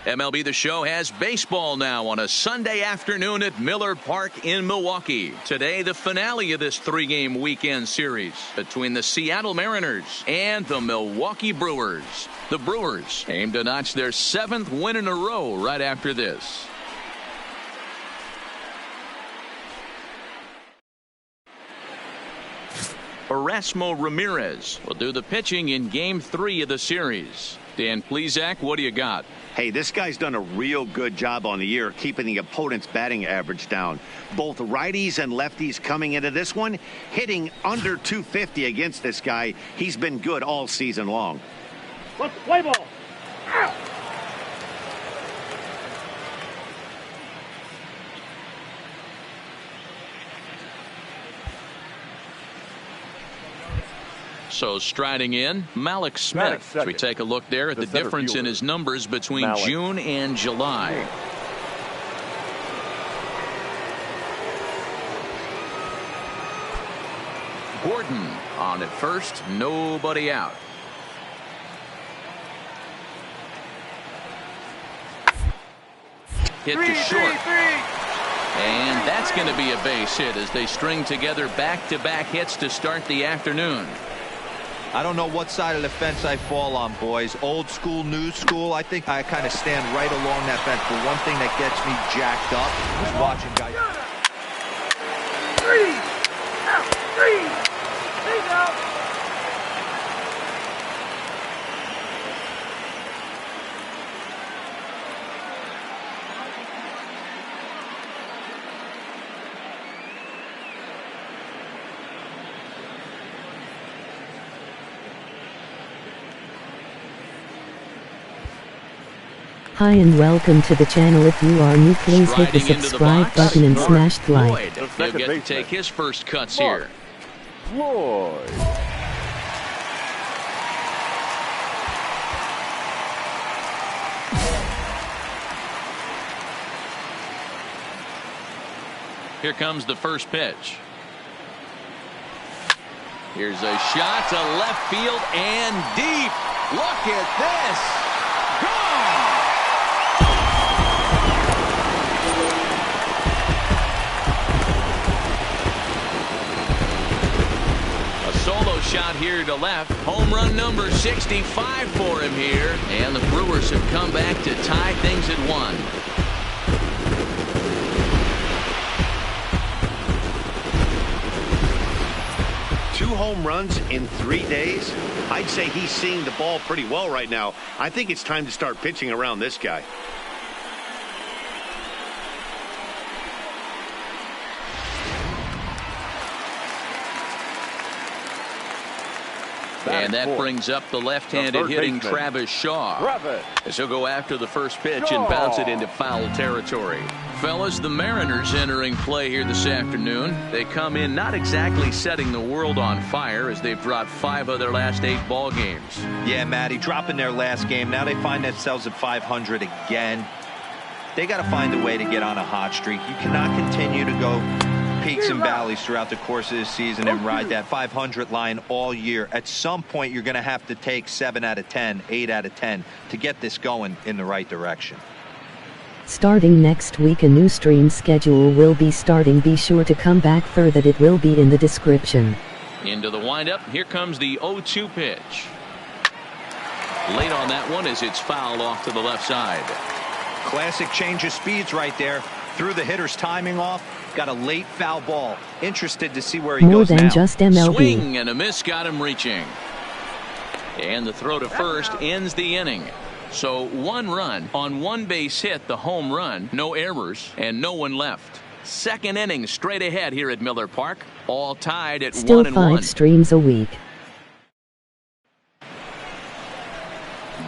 MLB The Show has baseball now on a Sunday afternoon at Miller Park in Milwaukee. Today, the finale of this three-game weekend series between the Seattle Mariners and the Milwaukee Brewers. The Brewers aim to notch their 7th win in a row right after this. Erasmo Ramirez will do the pitching in Game 3 of the series. Dan Plesac, what do you got? Hey, this guy's done a real good job on the year keeping the opponent's batting average down. Both righties and lefties coming into this one, hitting under 250 against this guy. He's been good all season long. Let's play ball. Ow. So striding in, Malik Smith. As we take a look there at the difference in his numbers between June and July. Gordon on at first, nobody out. Hit to short. And that's going to be a base hit as they string together back-to-back hits to start the afternoon. I don't know what side of the fence I fall on, boys. Old school, new school. I think I kind of stand right along that fence. But one thing that gets me jacked up is watching guys. He's out. Hi and welcome to the channel. If you are new, please hit the subscribe button and smash the like. He'll get to take his first cuts here. Floyd. Here comes the first pitch. Here's a shot to left field and deep. Look at this. Gone! Solo shot here to left. Home run number 65 for him here. And the Brewers have come back to tie things at 1. Two home runs in 3 days. I'd say he's seeing the ball pretty well right now. I think it's time to start pitching around this guy. And that brings up the left-handed hitting Travis Shaw as he'll go after the first pitch and bounce it into foul territory. Fellas, the Mariners entering play here this afternoon. They come in not exactly setting the world on fire as they've dropped 5 of their last 8 ball games. Yeah, Matty, dropping their last game. Now they find themselves at 500 again. They got to find a way to get on a hot streak. You cannot continue to go peaks and valleys throughout the course of the season and ride that 500 line all year. At some point, you're going to have to take 7 out of 10, 8 out of 10 to get this going in the right direction. Starting next week, a new stream schedule will be starting. Be sure to come back for that. It will be in the description. Into the windup. Here comes the 0-2 pitch. Late on that one as it's fouled off to the left side. Classic change of speeds right there. Threw the hitter's timing off. Got a late foul ball. Interested to see where he goes now. More than just MLB. Swing and a miss got him reaching. And the throw to first ends the inning. So 1 run on 1 base hit, the home run, no errors, and no one left. Second inning straight ahead here at Miller Park. All tied at 1-1. Still 5 streams a week.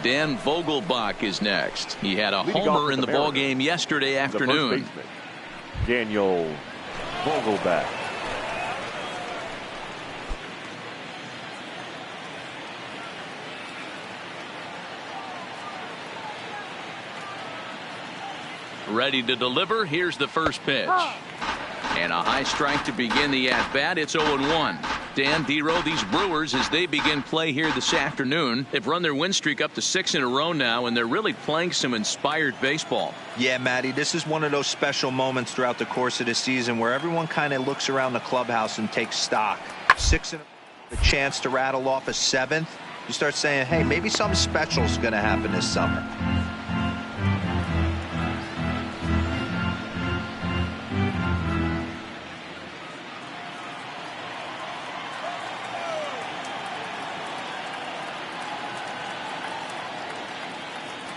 Dan Vogelbach is next. He had a homer in the ballgame yesterday afternoon. Daniel Vogelbach. Ready to deliver. Here's the first pitch. And a high strike to begin the at-bat. It's 0-1. Dan Dero, these Brewers, as they begin play here this afternoon, they've run their win streak up to 6 in a row now, and they're really playing some inspired baseball. Yeah, Matty, this is one of those special moments throughout the course of the season where everyone kind of looks around the clubhouse and takes stock. 6 in a chance to rattle off a 7th. You start saying, hey, maybe something special is going to happen this summer.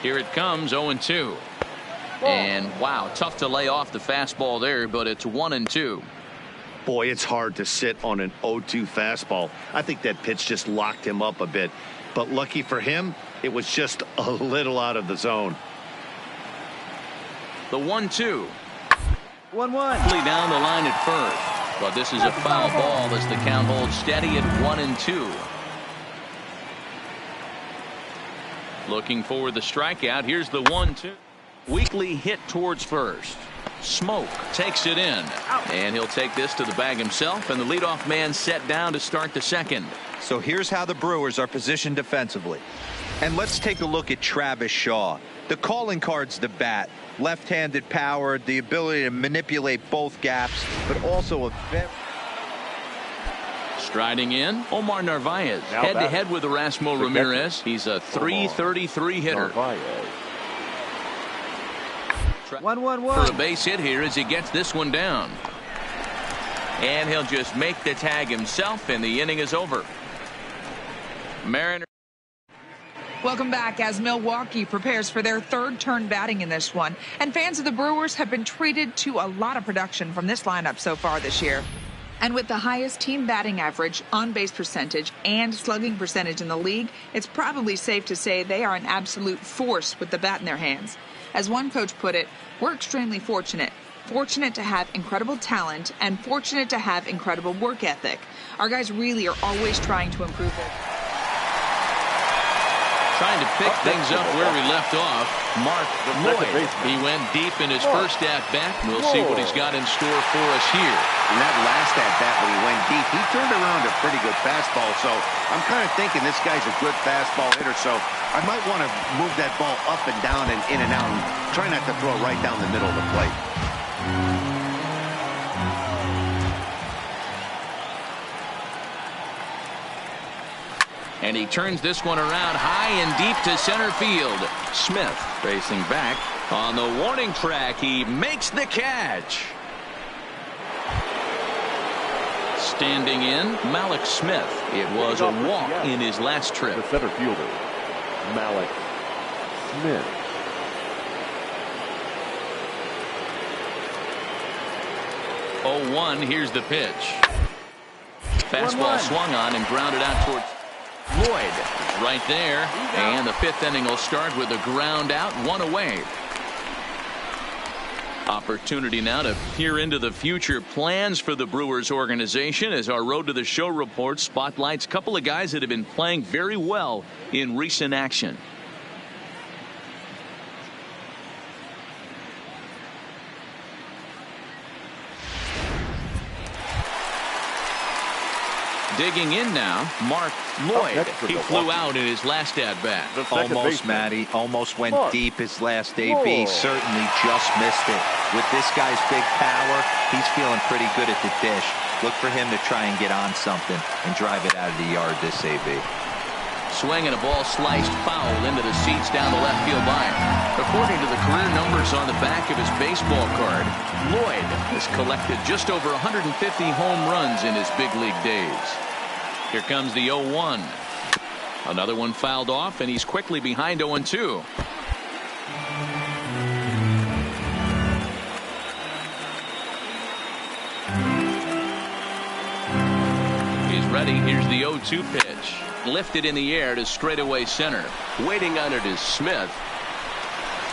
Here it comes, 0-2. And wow, tough to lay off the fastball there, but it's 1-2. Boy, it's hard to sit on an 0-2 fastball. I think that pitch just locked him up a bit. But lucky for him, it was just a little out of the zone. The 1-2. 1-1. Down the line at first. But this is a foul ball as the count holds steady at 1-2. Looking for the strikeout. Here's the 1-2. Weekly hit towards first. Smoke takes it in. And he'll take this to the bag himself. And the leadoff man set down to start the second. So here's how the Brewers are positioned defensively. And let's take a look at Travis Shaw. The calling card's the bat. Left-handed power, the ability to manipulate both gaps, but also a very... Striding in, Omar Narvaez. Head-to-head with Erasmo Ramirez. He's a .333 hitter. 1-1-1. For a base hit here as he gets this one down. And he'll just make the tag himself, and the inning is over. Mariners. Welcome back as Milwaukee prepares for their third turn batting in this one. And fans of the Brewers have been treated to a lot of production from this lineup so far this year. And with the highest team batting average, on-base percentage, and slugging percentage in the league, it's probably safe to say they are an absolute force with the bat in their hands. As one coach put it, we're extremely fortunate. Fortunate to have incredible talent and fortunate to have incredible work ethic. Our guys really are always trying to improve it. Trying to pick things up where we left off. Mark Lloyd. He went deep in his first at-bat. We'll see what he's got in store for us here. In that last at-bat when he went deep, he turned around a pretty good fastball. So I'm kind of thinking this guy's a good fastball hitter. So I might want to move that ball up and down and in and out and try not to throw it right down the middle of the plate. And he turns this one around high and deep to center field. Smith facing back on the warning track. He makes the catch. Standing in, Malik Smith. It was a walk in his last trip. The center fielder, Malik Smith. Oh, 1. Here's the pitch. Fastball swung on and grounded out towards Lloyd. Right there. And the 5th inning will start with a ground out, 1 away. Opportunity now to peer into the future plans for the Brewers organization as our Road to the Show report spotlights a couple of guys that have been playing very well in recent action. Digging in now, Mark Lloyd. He flew out in his last at-bat. Almost, Matty. Almost went deep his last AB. Certainly just missed it. With this guy's big power, he's feeling pretty good at the dish. Look for him to try and get on something and drive it out of the yard this AB. Swing and a ball sliced foul into the seats down the left field line. According to the career numbers on the back of his baseball card, Lloyd has collected just over 150 home runs in his big league days. Here comes the 0-1. Another one fouled off, and he's quickly behind 0-2. He's ready. Here's the 0-2 pitch. Lifted in the air to straightaway center. Waiting on it is Smith.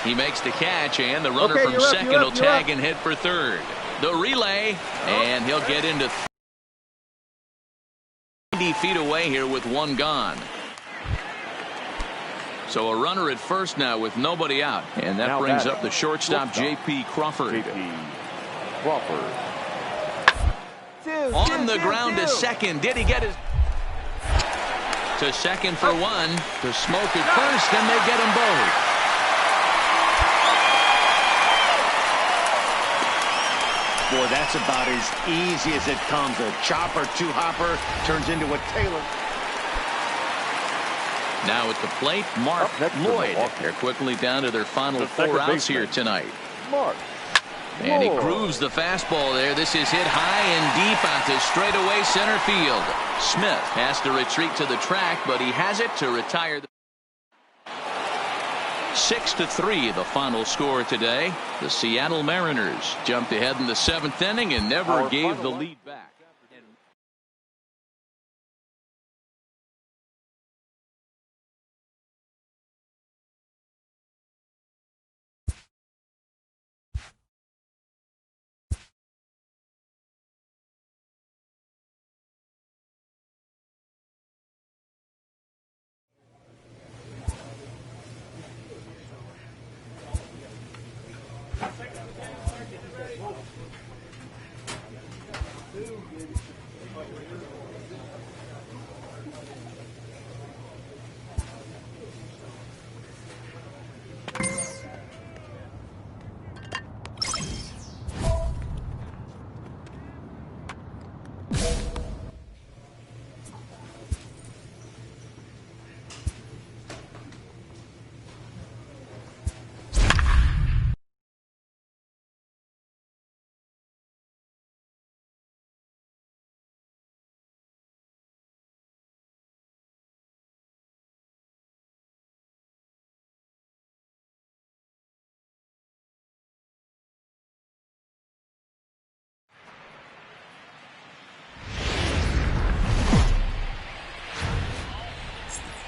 He makes the catch, and the runner from second will tag and hit for third. The relay, and he'll get into 90 feet away here with one gone. So a runner at first now with nobody out, and that brings up the shortstop J.P. Crawford. J.P. Crawford. On the ground to second. Did he get his... To second for one. To Smoke at first, and they get them both. Boy, that's about as easy as it comes. A chopper, two-hopper turns into a Taylor. Now at the plate, Mark Lloyd. They're quickly down to their final 4 outs here tonight. Mark. And he grooves the fastball there. This is hit high and deep out to straightaway center field. Smith has to retreat to the track, but he has it to retire. 6-3 the final score today. The Seattle Mariners jumped ahead in the 7th inning and never gave the lead back.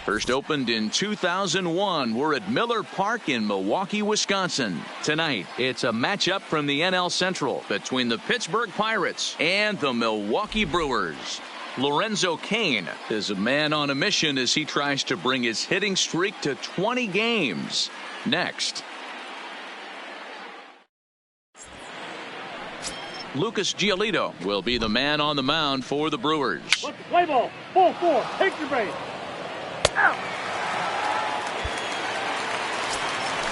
First opened in 2001. We're at Miller Park in Milwaukee, Wisconsin. Tonight, it's a matchup from the NL Central between the Pittsburgh Pirates and the Milwaukee Brewers. Lorenzo Cain is a man on a mission as he tries to bring his hitting streak to 20 games. Next. Lucas Giolito will be the man on the mound for the Brewers. Let's play ball. Ball 4. Take your base. Out.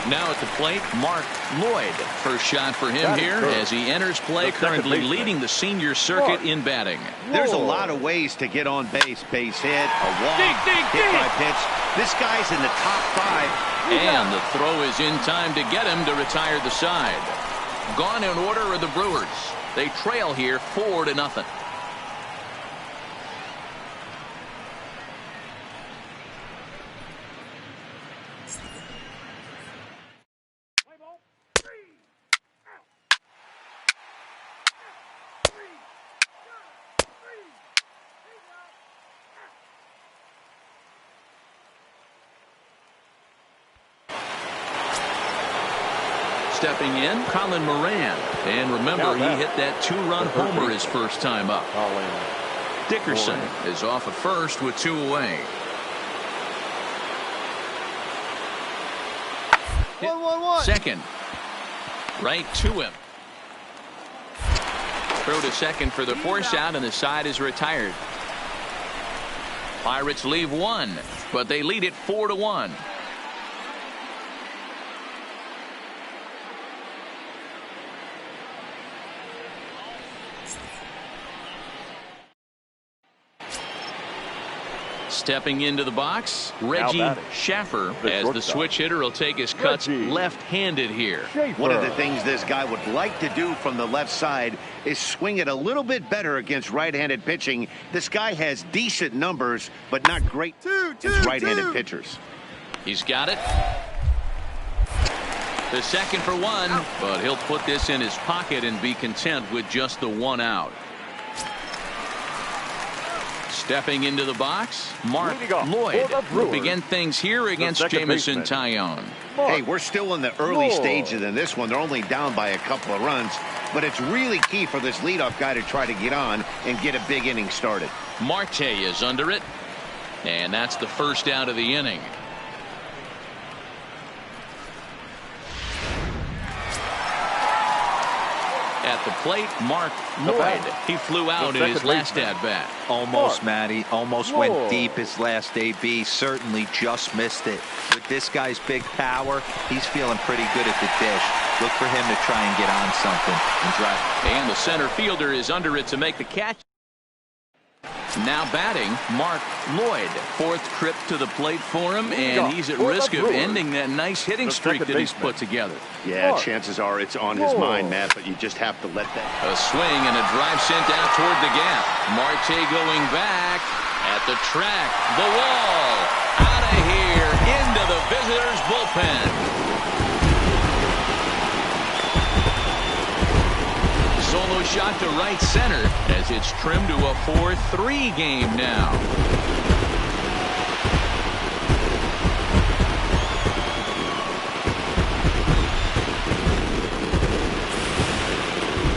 Now at the plate, Mark Lloyd. First shot for him here as he enters play, currently leading the senior circuit in batting. There's a lot of ways to get on base. Base hit, a walk, hit by pitch. This guy's in the top 5. And the throw is in time to get him to retire the side. Gone in order are the Brewers. They trail here 4-0. Stepping in, Colin Moran. And remember, he hit that 2-run homer his first time up. Dickerson is off at first with 2 away. 1-1-1. Second. Right to him. Throw to second for the force out, and the side is retired. Pirates leave 1, but they lead it 4-1. Stepping into the box, Reggie Schaffer, as the switch hitter will take his cuts left-handed here. One of the things this guy would like to do from the left side is swing it a little bit better against right-handed pitching. This guy has decent numbers, but not great against right-handed pitchers. He's got it. The second for 1, but he'll put this in his pocket and be content with just the 1 out. Stepping into the box, Mark Lloyd will begin things here against Jamison Tyone. Hey, we're still in the early stages in this one. They're only down by a couple of runs, but it's really key for this leadoff guy to try to get on and get a big inning started. Marte is under it, and that's the first out of the inning. At the plate, Mark Lloyd. He flew out in his last at-bat. Almost, Matty. Almost went deep his last AB. Certainly just missed it. With this guy's big power, he's feeling pretty good at the dish. Look for him to try and get on something and drive. And the center fielder is under it to make the catch. Now batting, Mark Lloyd. Fourth trip to the plate for him, and he's at risk of ending that nice hitting streak that he's put together. Yeah, chances are it's on his mind, Matt, but you just have to let that. A swing and a drive sent out toward the gap. Marte going back at the track. The wall. Out of here into the visitors' bullpen. Solo shot to right center as it's trimmed to a 4-3 game now.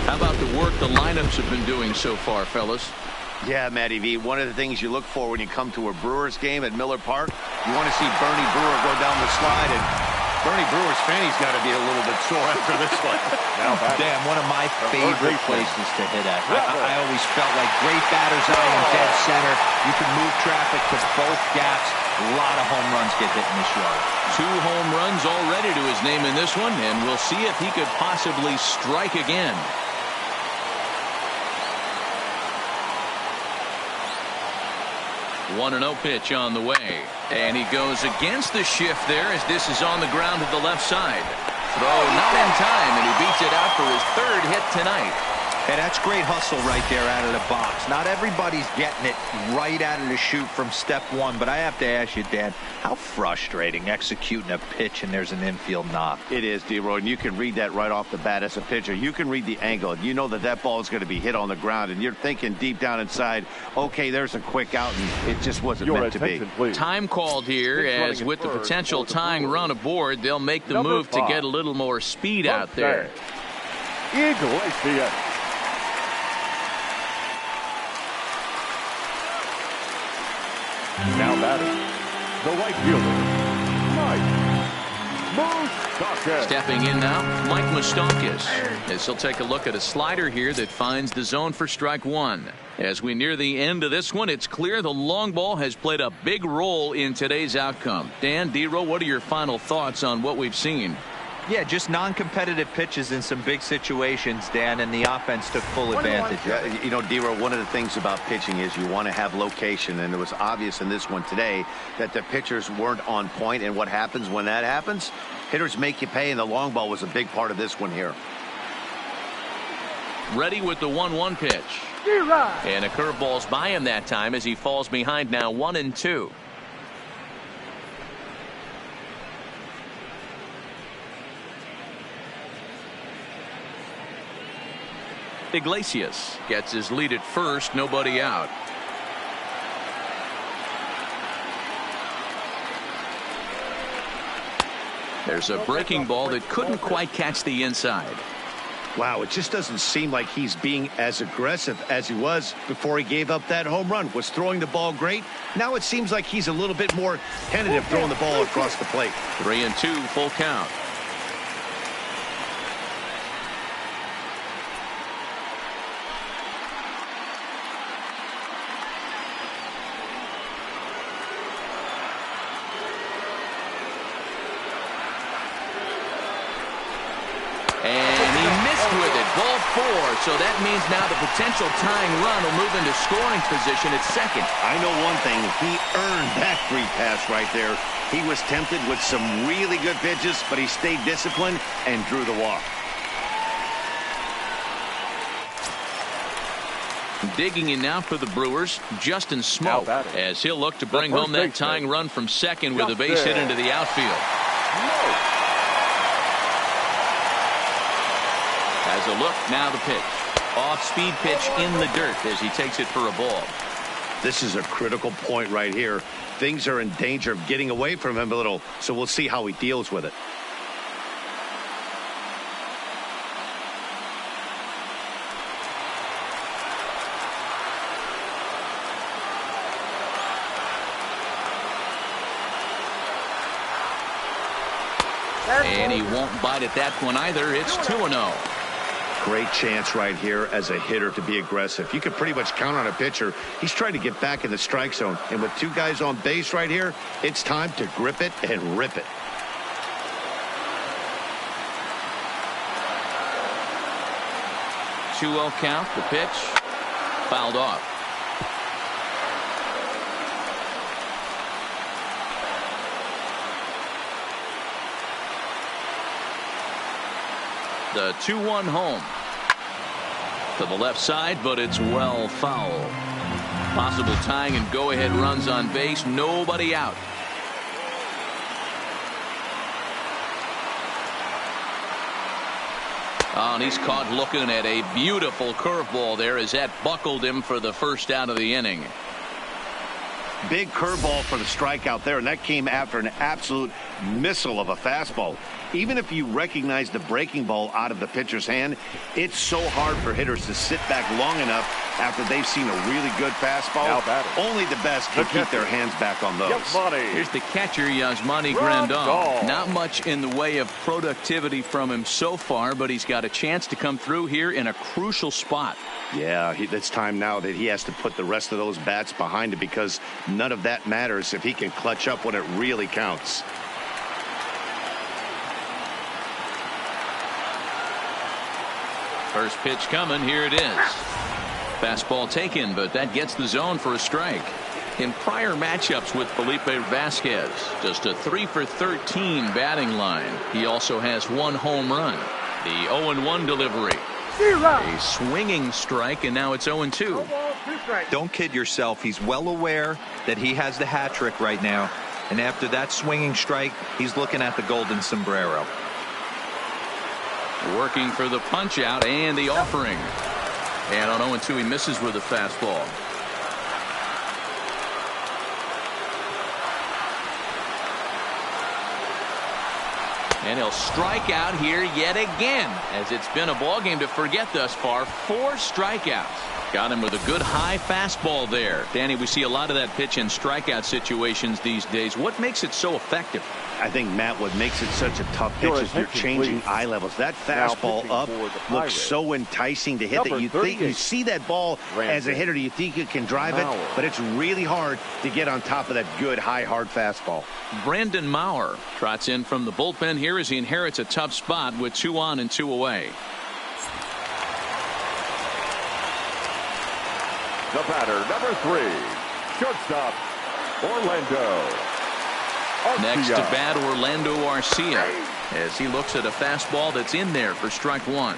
How about the work the lineups have been doing so far, fellas? Yeah, Matty V, one of the things you look for when you come to a Brewers game at Miller Park, you want to see Bernie Brewer go down the slide, and Bernie Brewer's fanny's got to be a little bit sore after this one. Damn, one of my favorite places to hit at. I always felt like great batter's eye in dead center. You can move traffic to both gaps. A lot of home runs get hit in this yard. 2 home runs already to his name in this one, and we'll see if he could possibly strike again. 1-0 pitch on the way. And he goes against the shift there as this is on the ground to the left side. Throw not in time, and he beats it out for his 3rd hit tonight. Hey, that's great hustle right there out of the box. Not everybody's getting it right out of the chute from step one, but I have to ask you, Dan, how frustrating executing a pitch and there's an infield knock. It is, D-Roy, and you can read that right off the bat as a pitcher. You can read the angle. You know that that ball is going to be hit on the ground, and you're thinking deep down inside, okay, there's a quick out, and it just wasn't meant to be. Please. Time called here, as with the potential tying run aboard, they'll make the move to get a little more speed out there. Iglesias. Now batting, the right fielder, Mike Moustakas. Stepping in now, Mike Moustakas, as he'll take a look at a slider here that finds the zone for strike 1. As we near the end of this one, it's clear the long ball has played a big role in today's outcome. Dan, D-Row, what are your final thoughts on what we've seen? Yeah, just non-competitive pitches in some big situations, Dan, and the offense took full advantage. Yeah, you know, D-Row, one of the things about pitching is you want to have location, and it was obvious in this one today that the pitchers weren't on point, and what happens when that happens? Hitters make you pay, and the long ball was a big part of this one here. Ready with the 1-1 pitch. And a curveball's by him that time as he falls behind now 1-2. Iglesias gets his lead at first, nobody out. There's a breaking ball that couldn't quite catch the inside. Wow, it just doesn't seem like he's being as aggressive as he was before he gave up that home run. Was throwing the ball great. Now it seems like he's a little bit more tentative throwing the ball across the plate. 3-2, full count. Ball 4, so that means now the potential tying run will move into scoring position at second. I know one thing. He earned that free pass right there. He was tempted with some really good pitches, but he stayed disciplined and drew the walk. Digging in now for the Brewers, Justin Smoke, as he'll look to bring home that tying run from second with a base hit into the outfield. As a look, now the pitch. Off-speed pitch in the dirt as he takes it for a ball. This is a critical point right here. Things are in danger of getting away from him a little, so we'll see how he deals with it. And he won't bite at that one either. It's 2-0. Great chance right here as a hitter to be aggressive. You can pretty much count on a pitcher. He's trying to get back in the strike zone. And with two guys on base right here, it's time to grip it and rip it. Two-0 count. The pitch fouled off. The 2-1 home. To the left side, but it's well foul. Possible tying and go-ahead runs on base. Nobody out. Oh, and he's caught looking at a beautiful curveball there as that buckled him for the first out of the inning. Big curveball for the strikeout there, and that came after an absolute missile of a fastball. Even if you recognize the breaking ball out of the pitcher's hand, it's so hard for hitters to sit back long enough after they've seen a really good fastball. Only the best can keep their hands back on those. Here's the catcher, Yasmani Grandal. Not much in the way of productivity from him so far, but he's got a chance to come through here in a crucial spot. Yeah, it's time now that he has to put the rest of those bats behind him, because none of that matters if he can clutch up when it really counts. First pitch coming. Here it is. Fastball taken, but that gets the zone for a strike. In prior matchups with Felipe Vasquez, just a 3-for-13 batting line. He also has one home run. The 0-1 delivery. A swinging strike, and now it's 0-2. Don't kid yourself. He's well aware that he has the hat trick right now. And after that swinging strike, he's looking at the golden sombrero. Working for the punch out and the offering. And on 0-2, he misses with a fastball. And he'll strike out here yet again, as it's been a ball game to forget thus far. 4 strikeouts. Got him with a good high fastball there. Danny, we see a lot of that pitch in strikeout situations these days. What makes it so effective? I think, Matt, what makes it such a tough pitch is you're changing eye levels. That fastball up looks so enticing to hit that you think you see that ball as a hitter, you think you can drive it, but it's really hard to get on top of that good high hard fastball. Brandon Maurer trots in from the bullpen here as he inherits a tough spot with 2 on and 2 away. The batter, number 3, shortstop, Orlando. Next to bat, Orlando Arcia, as he looks at a fastball that's in there for strike 1.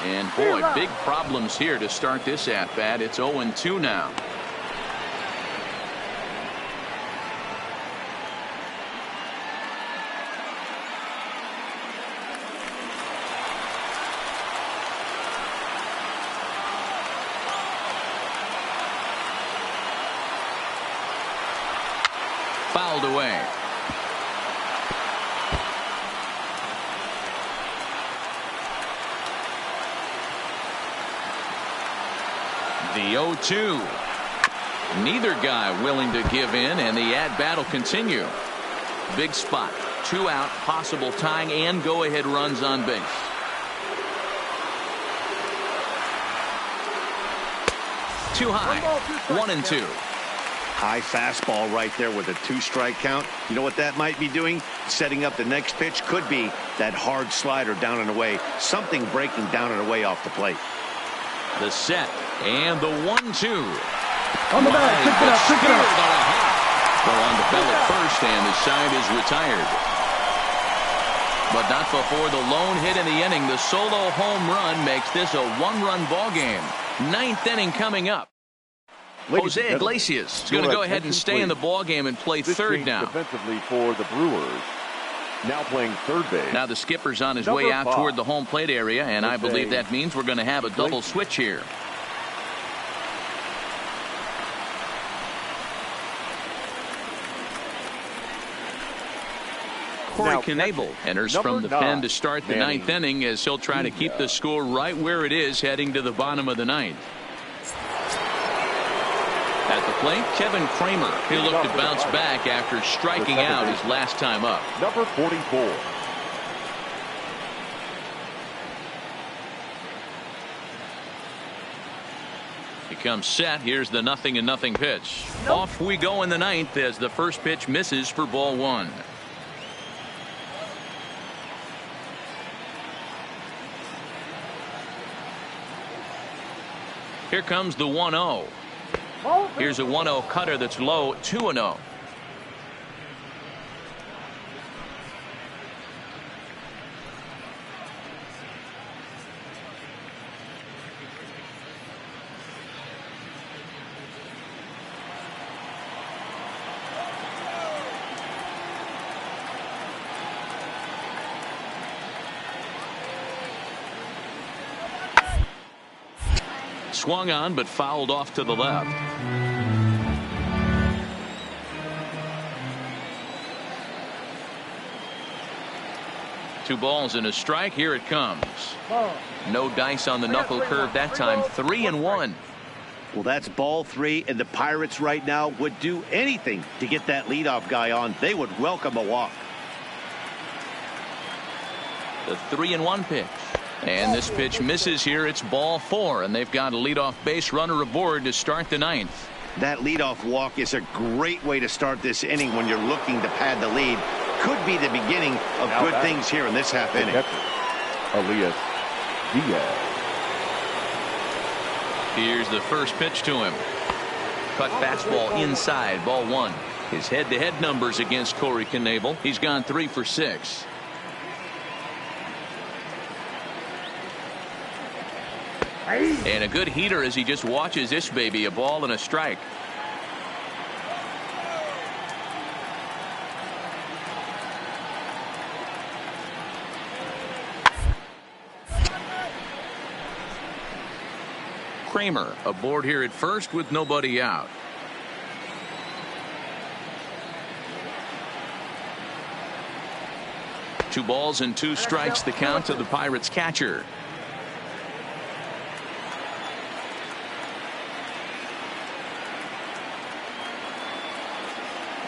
And boy, big problems here to start this at bat. It's 0-2 now. Fouled away. The 0-2. Neither guy willing to give in, and the at-bat will continue. Big spot. 2 out, possible tying and go-ahead runs on base. Too high. 1-2. High fastball right there with a 2-strike count. You know what that might be doing? Setting up the next pitch. Could be that hard slider down and away. Something breaking down and away off the plate. The set and the 1-2. On the back, pick it up, pick it up. Well, on the bell at first, and the side is retired. But not before the lone hit in the inning. The solo home run makes this a 1-run ball game. 9th inning coming up. Jose Iglesias is going to go ahead and stay in the ball game and play third now. Defensively for the Brewers. Now playing third base. Now the skipper's on his way out toward the home plate area, and I believe that means we're going to have a double switch here. Corey Knebel enters from the pen to start the ninth inning as he'll try to keep the score right where it is heading to the bottom of the ninth. At the plate, Kevin Kramer. He'll look to bounce back after striking out his last time up. Number 44. He comes set. Here's the 0-0 pitch. Off we go in the ninth as the first pitch misses for ball one. Here comes the 1-0. Here's a 1-0 cutter that's low, 2-0. Swung on but fouled off to the left. Two balls and a strike. Here it comes. No dice on the knuckle curve that time. 3-1. Well, that's ball three, and the Pirates right now would do anything to get that leadoff guy on. They would welcome a walk. The 3-1 pitch. And this pitch misses here. It's ball four, and they've got a leadoff base runner aboard to start the ninth. That leadoff walk is a great way to start this inning when you're looking to pad the lead. Could be the beginning of good things here in this half inning. Elias Diaz. Here's the first pitch to him. Cut fastball inside, ball one. His head-to-head numbers against Corey Knebel. He's gone 3 for 6. And a good heater as he just watches this baby. A ball and a strike. Kramer aboard here at first with nobody out. Two balls and 2 strikes the count to the Pirates catcher.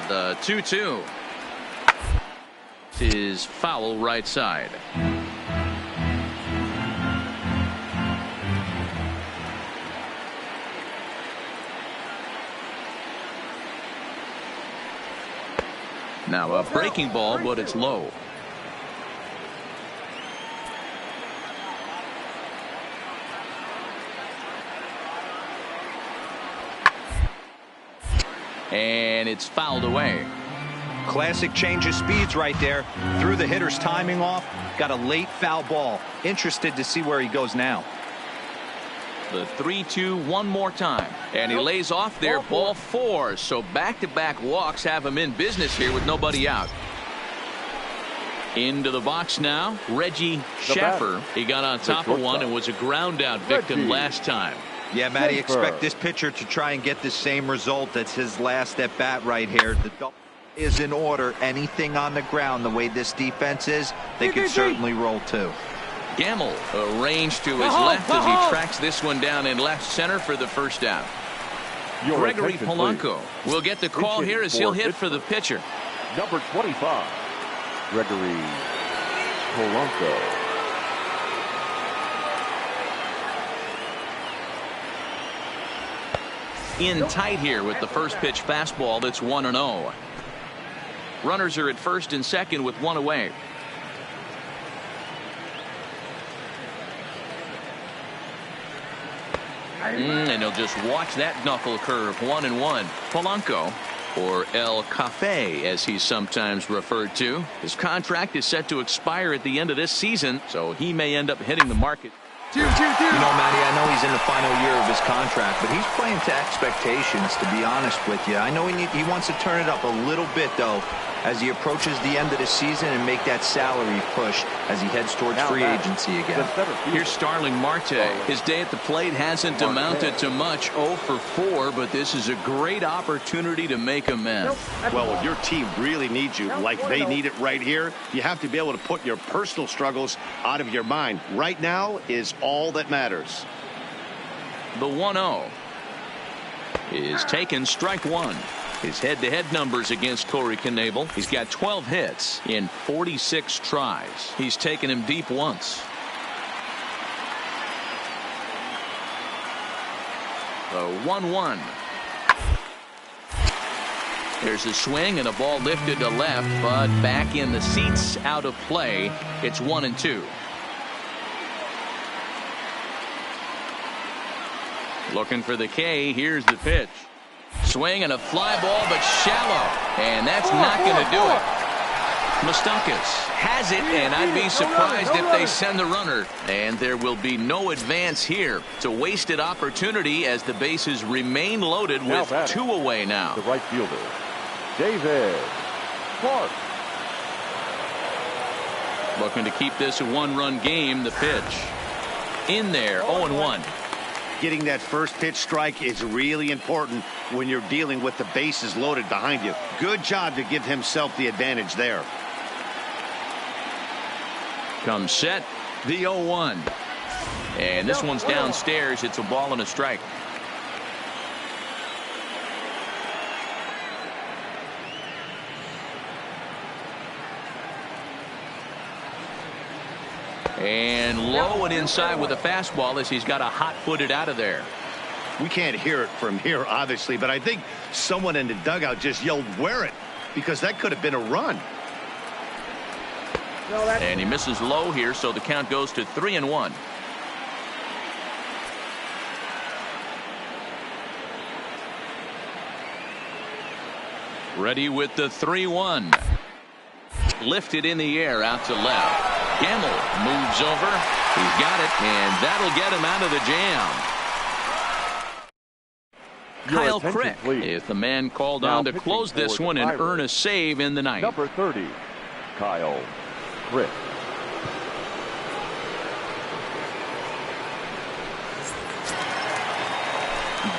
The 2-2 is foul right side. Now a breaking ball, but it's low. And it's fouled away. Classic change of speeds right there. Threw the hitter's timing off. Got a late foul ball. Interested to see where he goes now. The 3-2 one more time. And he lays off there, ball four. So back-to-back walks have him in business here with nobody out. Into the box now, Reggie Schaffer. He got on top of one and was a ground out victim last time. Yeah, Matty, expect this pitcher to try and get the same result. That's his last at bat right here. The double is in order. Anything on the ground, the way this defense is, they can certainly roll too. Gamble arranged to his left as he tracks this one down in left center for the first out. Gregory Polanco will get the call here as he'll hit for the pitcher. Number 25, Gregory Polanco. In tight here with the first pitch fastball that's 1-0. Runners are at first and second with one away. And he'll just watch that knuckle curve. 1-1. Polanco, or El Cafe as he's sometimes referred to. His contract is set to expire at the end of this season, so he may end up hitting the market. You know, Matty, I know he's in the final year of his contract, but he's playing to expectations, to be honest with you. I know he wants to turn it up a little bit, though. as he approaches the end of the season and make that salary push as he heads towards free agency again. Here's Starling Marte. His day at the plate hasn't amounted to much, 0 for 4, but this is a great opportunity to make amends. Well, if your team really needs you, like they need it right here, you have to be able to put your personal struggles out of your mind. Right now is all that matters. The 1-0 is taken, strike one. His head-to-head numbers against Corey Knebel. He's got 12 hits in 46 tries. He's taken him deep once. The 1-1. There's a swing and a ball lifted to left, but back in the seats, out of play. It's 1-2. Looking for the K. Here's the pitch. Swing and a fly ball, but shallow. And that's not going to do it. Moustakas has it, and I'd be surprised if they send the runner. And there will be no advance here. It's a wasted opportunity as the bases remain loaded with 2 away now. The right fielder, David Clark. Looking to keep this a 1-run game. The pitch. In there, 0-1. Getting that first pitch strike is really important when you're dealing with the bases loaded behind you. Good job to give himself the advantage there. Comes set, the 0-1. And this one's downstairs. It's a ball and a strike. And low and inside with a fastball as he's got a hot-footed out of there. We can't hear it from here, obviously, but I think someone in the dugout just yelled, "Wear it," because that could have been a run. And he misses low here, so the count goes to 3-1. Ready with the 3-1. Lifted in the air out to left. Gamble moves over. He's got it, and that'll get him out of the jam. Kyle Crick is the man called on to close this one and earn a save in the ninth. Number 30, Kyle Crick.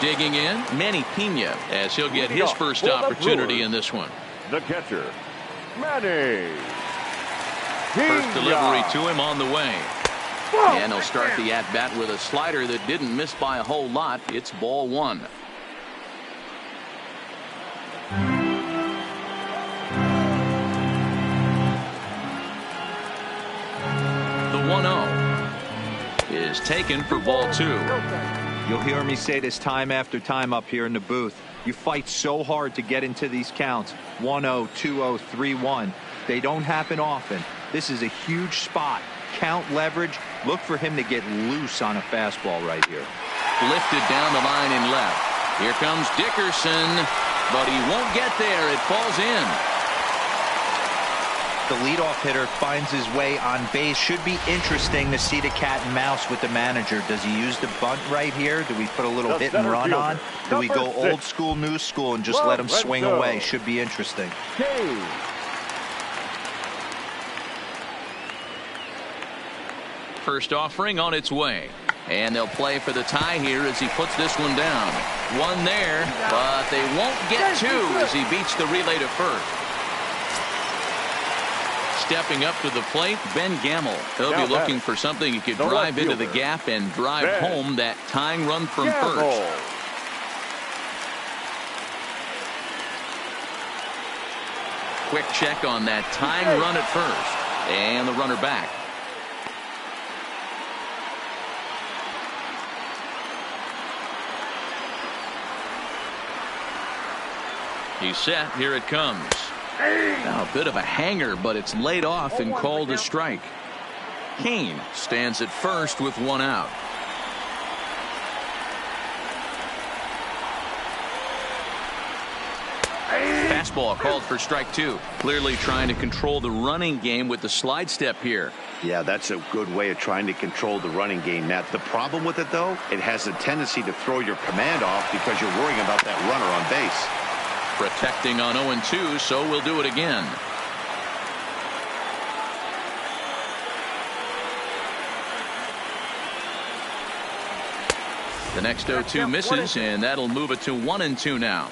Digging in, Manny Pena, as he'll get his first opportunity in this one. The catcher, Manny. First delivery to him on the way. And he'll start the at-bat with a slider that didn't miss by a whole lot. It's ball one. The 1-0 is taken for ball two. You'll hear me say this time after time up here in the booth. You fight so hard to get into these counts. 1-0, 2-0, 3-1. They don't happen often. This is a huge spot. Count leverage. Look for him to get loose on a fastball right here. Lifted down the line in left. Here comes Dickerson, but he won't get there. It falls in. The leadoff hitter finds his way on base. Should be interesting to see the cat and mouse with the manager. Does he use the bunt right here? Do we put a little hit and run on? Do we go old school, new school, and just let him swing away? Should be interesting. First offering on its way. And they'll play for the tie here as he puts this one down. One there, but they won't get two as he beats the relay to first. Stepping up to the plate, Ben Gamble. He'll be looking for something he could drive into the gap and drive home that tying run from first. Quick check on that tying run at first. And the runner back. He's set. Here it comes. Now a bit of a hanger, but it's laid off and called a strike. Kane stands at first with one out. Fastball called for strike two. Clearly trying to control the running game with the slide step here. Yeah, that's a good way of trying to control the running game, Matt. The problem with it, though, it has a tendency to throw your command off because you're worrying about that runner on base. Protecting on 0-2, so we'll do it again. The next 0-2 misses, and that'll move it to 1-2 now.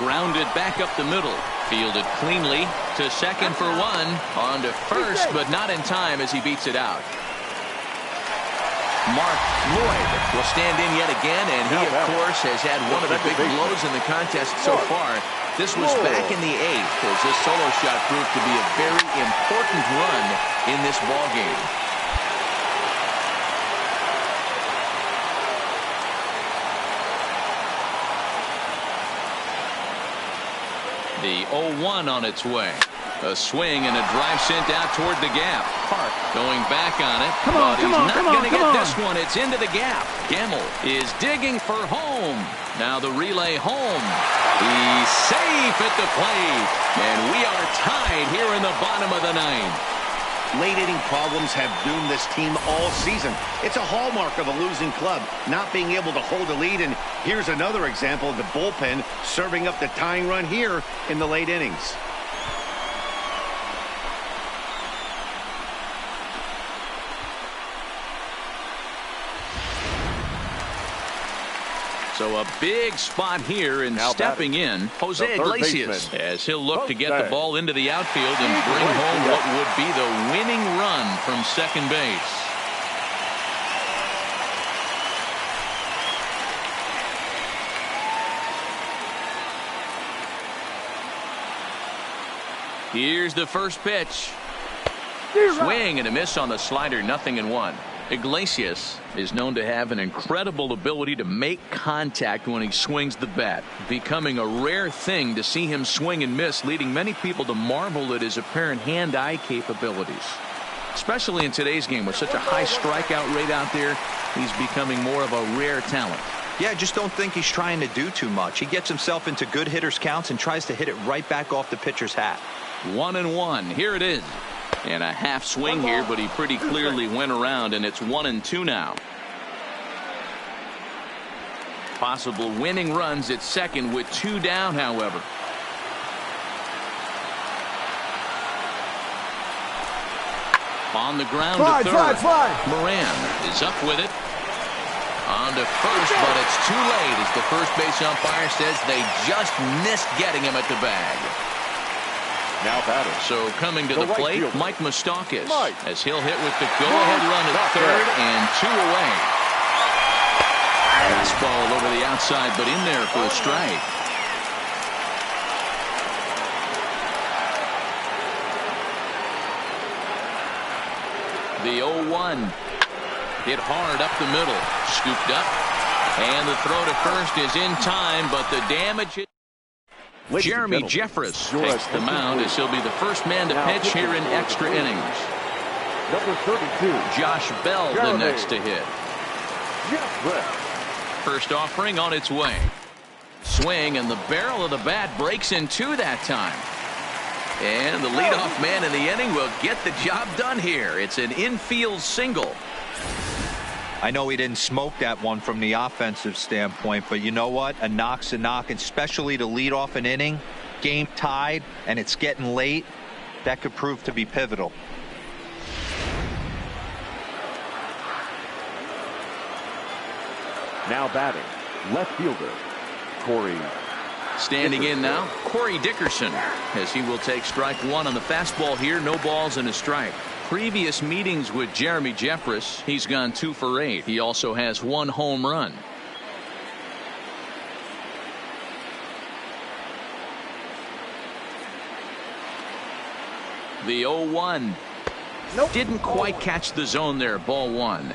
Grounded back up the middle. Fielded cleanly to second for one. On to first, but not in time as he beats it out. Mark Lloyd will stand in yet again, and he, of course, has had one of the big blows in the contest so far. This was back in the 8th, as this solo shot proved to be a very important run in this ballgame. The 0-1 on its way. A swing and a drive sent out toward the gap. Park going back on it, but he's not going to get this one. It's into the gap. Gemmell is digging for home. Now the relay home. He's safe at the plate. And we are tied here in the bottom of the 9th. Late inning problems have doomed this team all season. It's a hallmark of a losing club, not being able to hold a lead. And here's another example of the bullpen serving up the tying run here in the late innings. So a big spot here, and now stepping in, Jose Iglesias, as he'll look to get the ball into the outfield and bring home what would be the winning run from second base. Here's the first pitch. Swing and a miss on the slider, 0-1. Iglesias is known to have an incredible ability to make contact when he swings the bat, becoming a rare thing to see him swing and miss, leading many people to marvel at his apparent hand-eye capabilities. Especially in today's game with such a high strikeout rate out there, he's becoming more of a rare talent. Yeah, I just don't think he's trying to do too much. He gets himself into good hitters' counts and tries to hit it right back off the pitcher's hat. 1-1. Here it is. And a half swing here, but he pretty clearly went around, and it's 1-2 now. Possible winning runs at second with 2 down, however. On the ground to third. Moran is up with it. On to first, but it's too late as the first base umpire says they just missed getting him at the bag. Now batting. So coming to the plate, Mike Moustakas, as he'll hit with the go-ahead run at third and 2 away. Fastball over the outside, but in there for a strike. The 0-1 hit hard up the middle, scooped up, and the throw to first is in time, but the damage is. Jeremy Jeffress takes the mound as he'll be the first man to pitch here in extra innings. Number 32. Josh Bell the next to hit. First offering on its way. Swing, and the barrel of the bat breaks in 2 that time. And the leadoff man in the inning will get the job done here. It's an infield single. I know he didn't smoke that one from the offensive standpoint, but you know what? A knock's a knock, especially to lead off an inning, game tied, and it's getting late. That could prove to be pivotal. Now batting, left fielder, Corey. Standing in now, Corey Dickerson, as he will take strike 1 on the fastball here. No balls and a strike. Previous meetings with Jeremy Jeffress, he's gone 2 for 8. He also has 1 home run. The 0-1 didn't quite catch the zone there. Ball 1.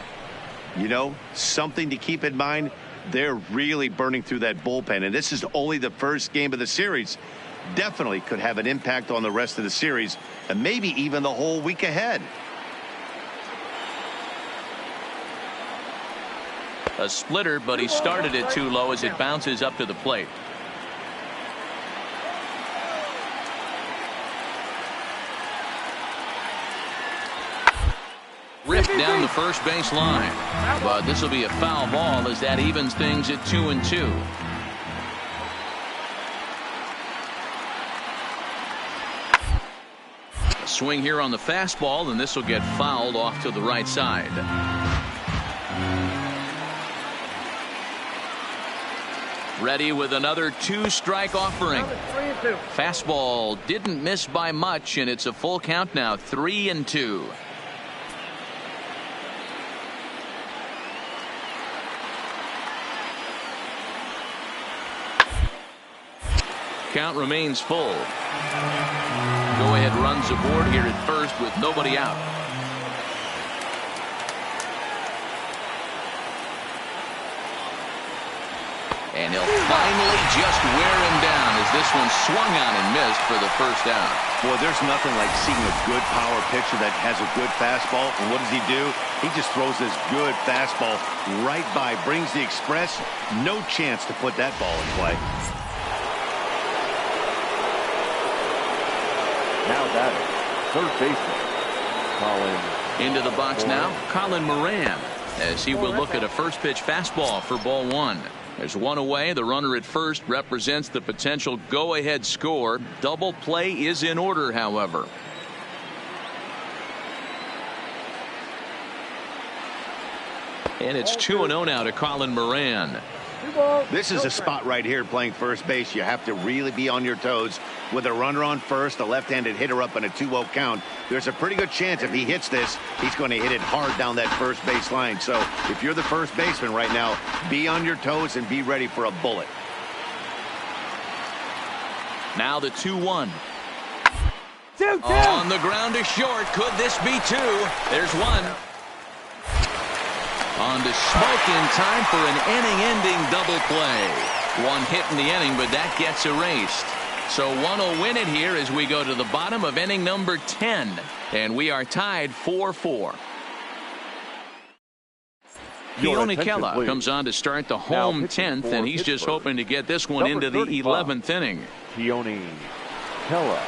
You know, something to keep in mind. They're really burning through that bullpen, and this is only the first game of the series. Definitely could have an impact on the rest of the series and maybe even the whole week ahead. A splitter, but he started it too low as it bounces up to the plate. Ripped down the first base line. But this will be a foul ball as that evens things at 2-2. A swing here on the fastball, and this will get fouled off to the right side. Ready with another 2-strike offering. Fastball didn't miss by much, and it's a full count now, 3-2. Count remains full. Go-ahead runs aboard here at first with nobody out. And he'll finally just wear him down as this one swung on and missed for the first out. Boy, there's nothing like seeing a good power pitcher that has a good fastball. And what does he do? He just throws this good fastball right by, brings the express. No chance to put that ball in play. Now batting, third baseman, Colin. Into the box now, Colin Moran, as he will look at a first pitch fastball for ball one. There's one away. The runner at first represents the potential go-ahead score. Double play is in order, however. And it's 2-0 now to Colin Moran. This is a spot right here playing first base. You have to really be on your toes. With a runner on first, a left-handed hitter up in a 2-0 count, there's a pretty good chance if he hits this, he's going to hit it hard down that first base line. So if you're the first baseman right now, be on your toes and be ready for a bullet. Now the 2-1. On the ground to short. Could this be two? There's one. On to Smoke in time for an inning-ending double play. One hit in the inning, but that gets erased. So one will win it here as we go to the bottom of inning number 10. And we are tied 4-4. Keone Kela comes on to start the home 10th, and he's just hoping to get this one into the 11th inning. Keone Kela.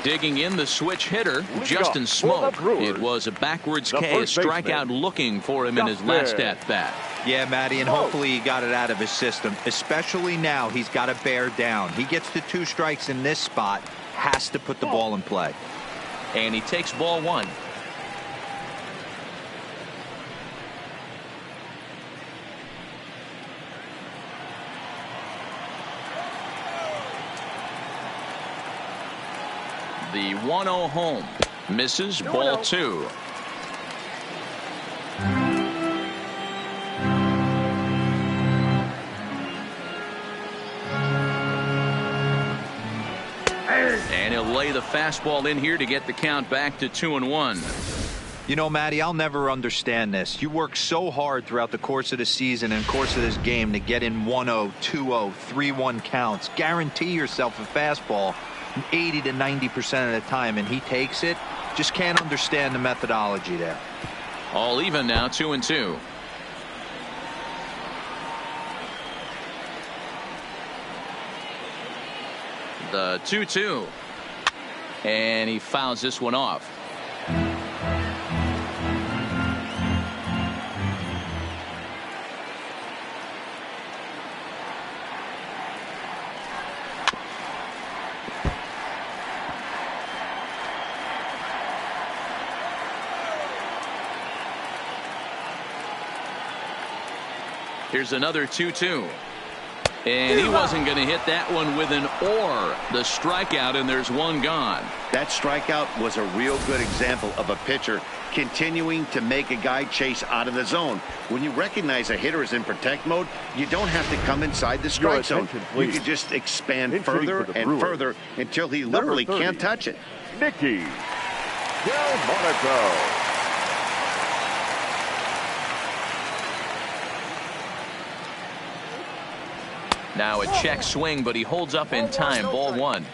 Digging in the switch hitter, Justin Smoke. It was a backwards K, a strikeout looking for him in his last at-bat. Yeah, Matty, and hopefully he got it out of his system, especially now he's got to bear down. He gets the 2 strikes in this spot, has to put the ball in play. And he takes ball one. The 1-0 home misses, ball 2. And he'll lay the fastball in here to get the count back to 2-1. You know, Matty, I'll never understand this. You work so hard throughout the course of the season and course of this game to get in 1-0, 2-0, 3-1 counts. Guarantee yourself a fastball 80 to 90% of the time, and he takes it. Just can't understand the methodology there. All even now, 2-2. The 2-2. And he fouls this one off. Here's another 2-2. And he wasn't going to hit that one with an or. The strikeout, and there's one gone. That strikeout was a real good example of a pitcher continuing to make a guy chase out of the zone. When you recognize a hitter is in protect mode, you don't have to come inside the strike zone. You can just expand further and further until he literally can't touch it. Nicky Delmonico. Now a check swing, but he holds up in time. Ball 1.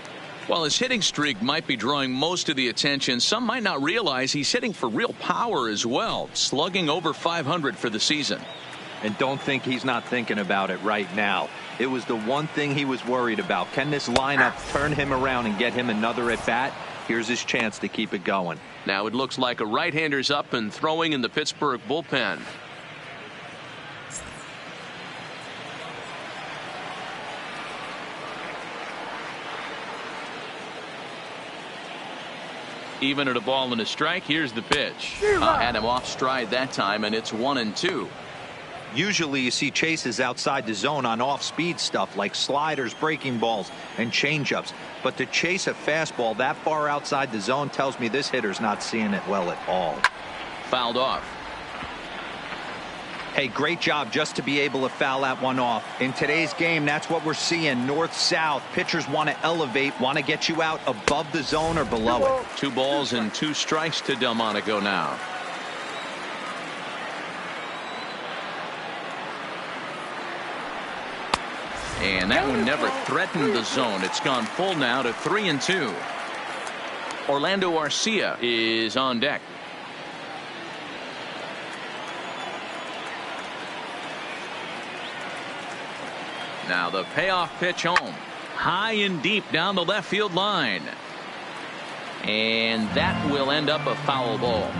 While his hitting streak might be drawing most of the attention, some might not realize he's hitting for real power as well, slugging over 500 for the season. And don't think he's not thinking about it right now. It was the one thing he was worried about. Can this lineup turn him around and get him another at bat? Here's his chance to keep it going. Now it looks like a right-hander's up and throwing in the Pittsburgh bullpen. Even at a ball and a strike, here's the pitch. Had him off stride that time, and it's 1-2. Usually you see chases outside the zone on off-speed stuff like sliders, breaking balls, and changeups. But to chase a fastball that far outside the zone tells me this hitter's not seeing it well at all. Fouled off. Hey, great job just to be able to foul that one off. In today's game, that's what we're seeing. North-south. Pitchers want to elevate, want to get you out above the zone or below it. 2 balls and 2 strikes to Delmonico now. And that one never threatened the zone. It's gone full now to 3-2. Orlando Arcia is on deck. Now the payoff pitch home. High and deep down the left field line. And that will end up a foul ball.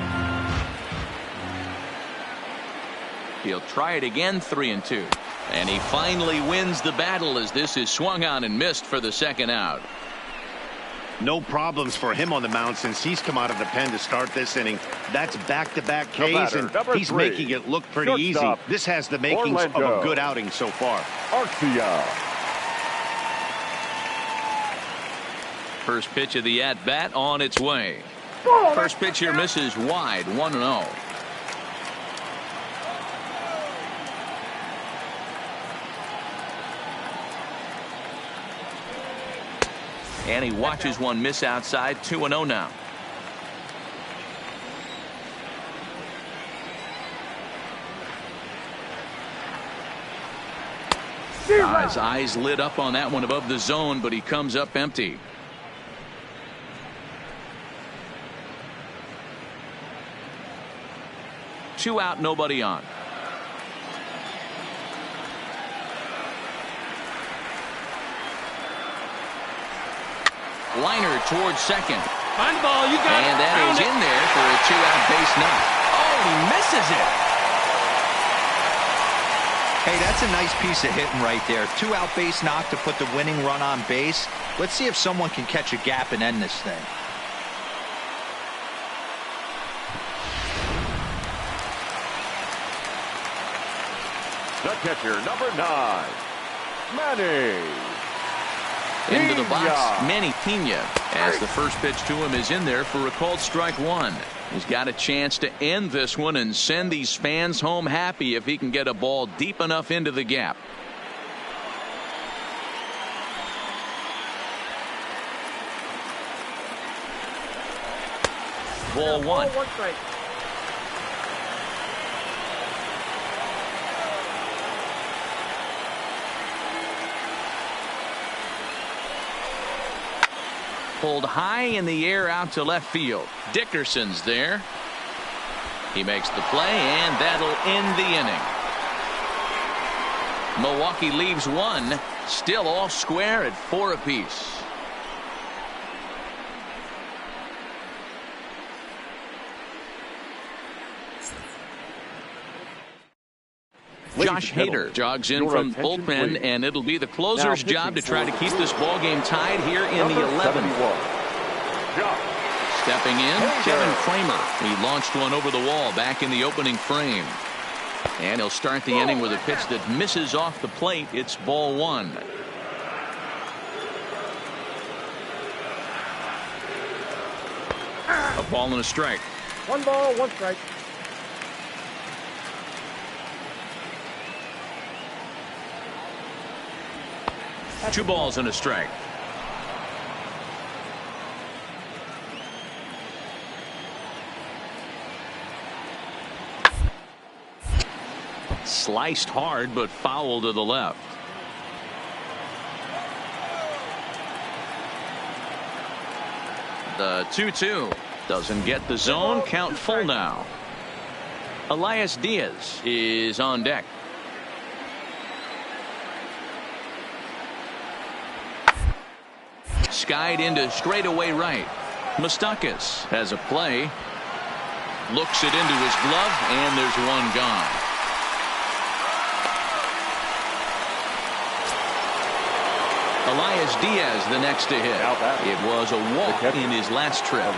He'll try it again, 3-2. And he finally wins the battle as this is swung on and missed for the second out. No problems for him on the mound since he's come out of the pen to start this inning. That's back-to-back Ks, and he's making it look pretty easy. This has the makings of a good outing so far. Arcia. First pitch of the at-bat on its way. First pitch here misses wide, 1-0. And he watches one miss outside, 2-0 now. His eyes lit up on that one above the zone, but he comes up empty. Two out, nobody on. Liner towards second. On ball, you got and that is in there for a 2-out base knock. Oh, he misses it. Hey, that's a nice piece of hitting right there. 2-out base knock to put the winning run on base. Let's see if someone can catch a gap and end this thing. The catcher, number 9, Manny. Into the box, Manny Pena, as the first pitch to him is in there for a called strike 1. He's got a chance to end this one and send these fans home happy if he can get a ball deep enough into the gap. Ball 1. Pulled high in the air out to left field. Dickerson's there. He makes the play, and that'll end the inning. Milwaukee leaves one, still all square at 4 apiece. Josh Hader jogs in from the bullpen, and it'll be the closer's job to try to keep this ball game tied here in the 11th. Stepping in, Kevin Kramer. He launched one over the wall back in the opening frame. And he'll start the inning with a pitch that misses off the plate. It's ball 1. A ball and a strike. 1 ball, 1 strike. Two balls and a strike. Sliced hard, but foul to the left. The 2-2 doesn't get the zone. Count full now. Elias Diaz is on deck. skied into straightaway right. Moustakas has a play. Looks it into his glove, and there's one gone. Elias Diaz the next to hit. It was a walk in his last trip.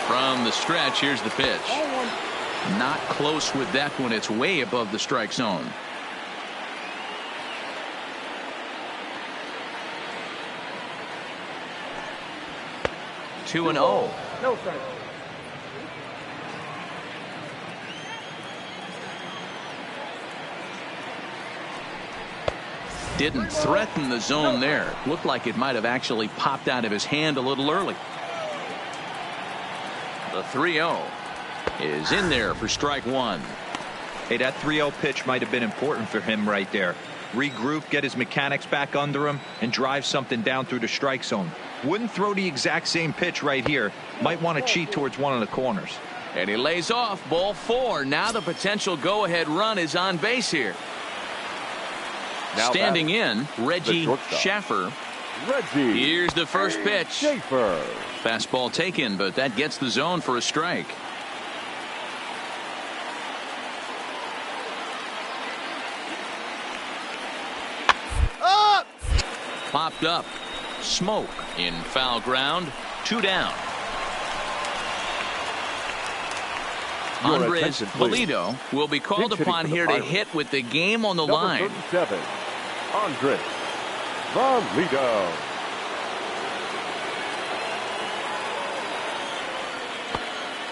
From the stretch, here's the pitch. Not close with that one. It's way above the strike zone. Two and 0. No strike. Didn't threaten the zone there. Looked like it might have actually popped out of his hand a little early. The 3-0 is in there for strike one. Hey, that 3-0 pitch might have been important for him right there. Regroup, get his mechanics back under him, and drive something down through the strike zone. Wouldn't throw the exact same pitch right here. Might want to cheat towards one of the corners. And he lays off. Ball 4. Now the potential go-ahead run is on base here. Now standing in, Reggie Schaffer. Here's the first pitch. Schaffer. Fastball taken, but that gets the zone for a strike. Popped up. Smoke in foul ground. 2 down. Andres Valido will be called upon here to hit with the game on the line. 37, Andres Valido.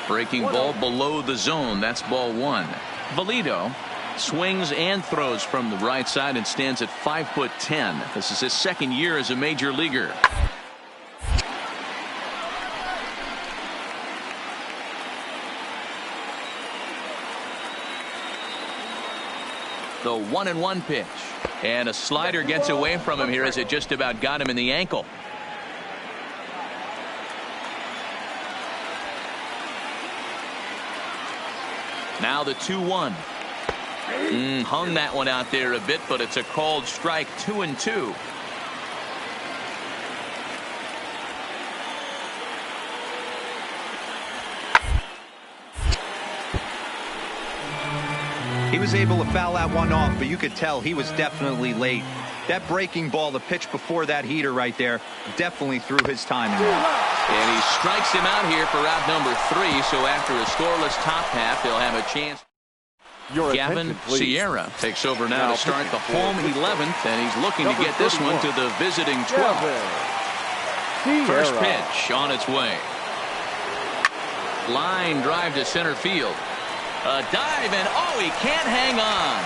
Breaking ball below the zone. That's ball 1. Valido swings and throws from the right side and stands at 5'10". This is his second year as a major leaguer. The 1-1 pitch, and a slider gets away from him here as it just about got him in the ankle. Now the 2-1. Hung that one out there a bit, but it's a called strike. 2-2. He was able to foul that one off, but you could tell he was definitely late. That breaking ball, the pitch before that heater right there, definitely threw his timing off. And he strikes him out here for out number 3. So after a scoreless top half, they'll have a chance. Gavin Sierra takes over now to start the home 11th, and he's looking to get this one to the visiting 12th. First pitch on its way. Line drive to center field. A dive, and oh, he can't hang on.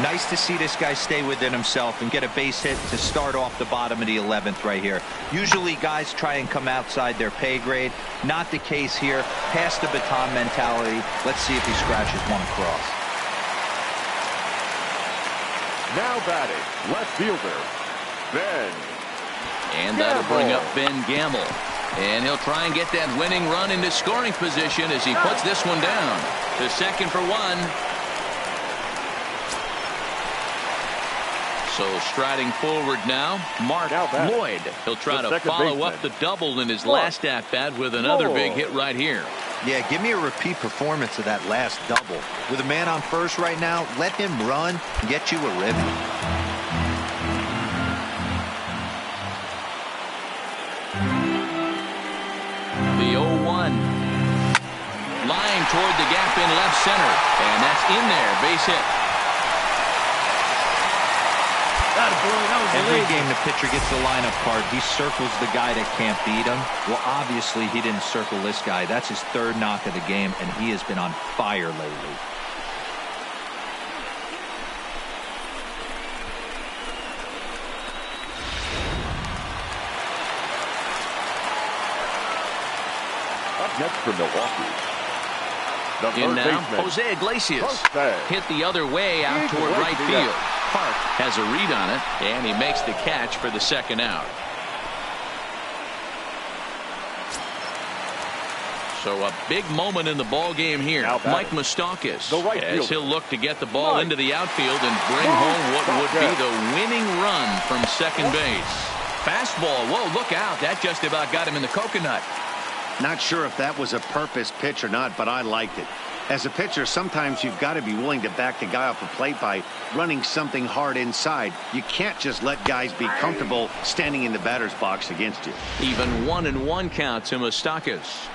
Nice to see this guy stay within himself and get a base hit to start off the bottom of the 11th right here. Usually guys try and come outside their pay grade. Not the case here. Pass the baton mentality. Let's see if he scratches one across. Now batting, left fielder, Ben. And that'll bring up Ben Gamble. And he'll try and get that winning run into scoring position as he puts this one down. To second for 1. So striding forward now, Mark Lloyd. He'll try to follow up the double in his last at-bat with another big hit right here. Yeah, give me a repeat performance of that last double. With a man on first right now, let him run and get you a ribby. The 0-1. Line toward the gap in left center. And that's in there. Base hit. Every game the pitcher gets the lineup card, he circles the guy that can't beat him. Well, obviously he didn't circle this guy. That's his 3rd knock of the game, and he has been on fire lately. Up next for Milwaukee, the In now, baseman, Jose Iglesias hit the other way out toward right field. Park has a read on it, and he makes the catch for the second out. So a big moment in the ball game here. Mike Moustakas, as he'll look to get the ball into the outfield and bring home what would be the winning run from second base. Fastball. Whoa, look out. That just about got him in the coconut. Not sure if that was a purpose pitch or not, but I liked it. As a pitcher, sometimes you've got to be willing to back the guy off the plate by running something hard inside. You can't just let guys be comfortable standing in the batter's box against you. Even 1-1 count to Moustakas.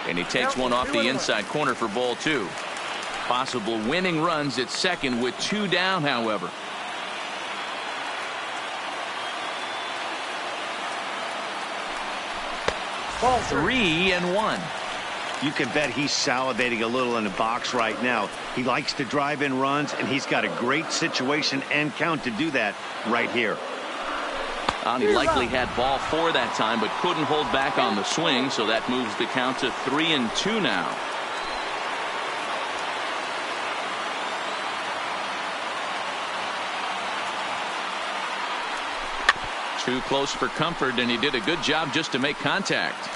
And he takes one off the inside corner for ball 2. Possible winning runs at second with 2 down, however. Ball 3-1. You can bet he's salivating a little in the box right now. He likes to drive in runs, and he's got a great situation and count to do that right here. He likely had ball 4 that time, but couldn't hold back on the swing, so that moves the count to 3-2 now. Too close for comfort, and he did a good job just to make contact.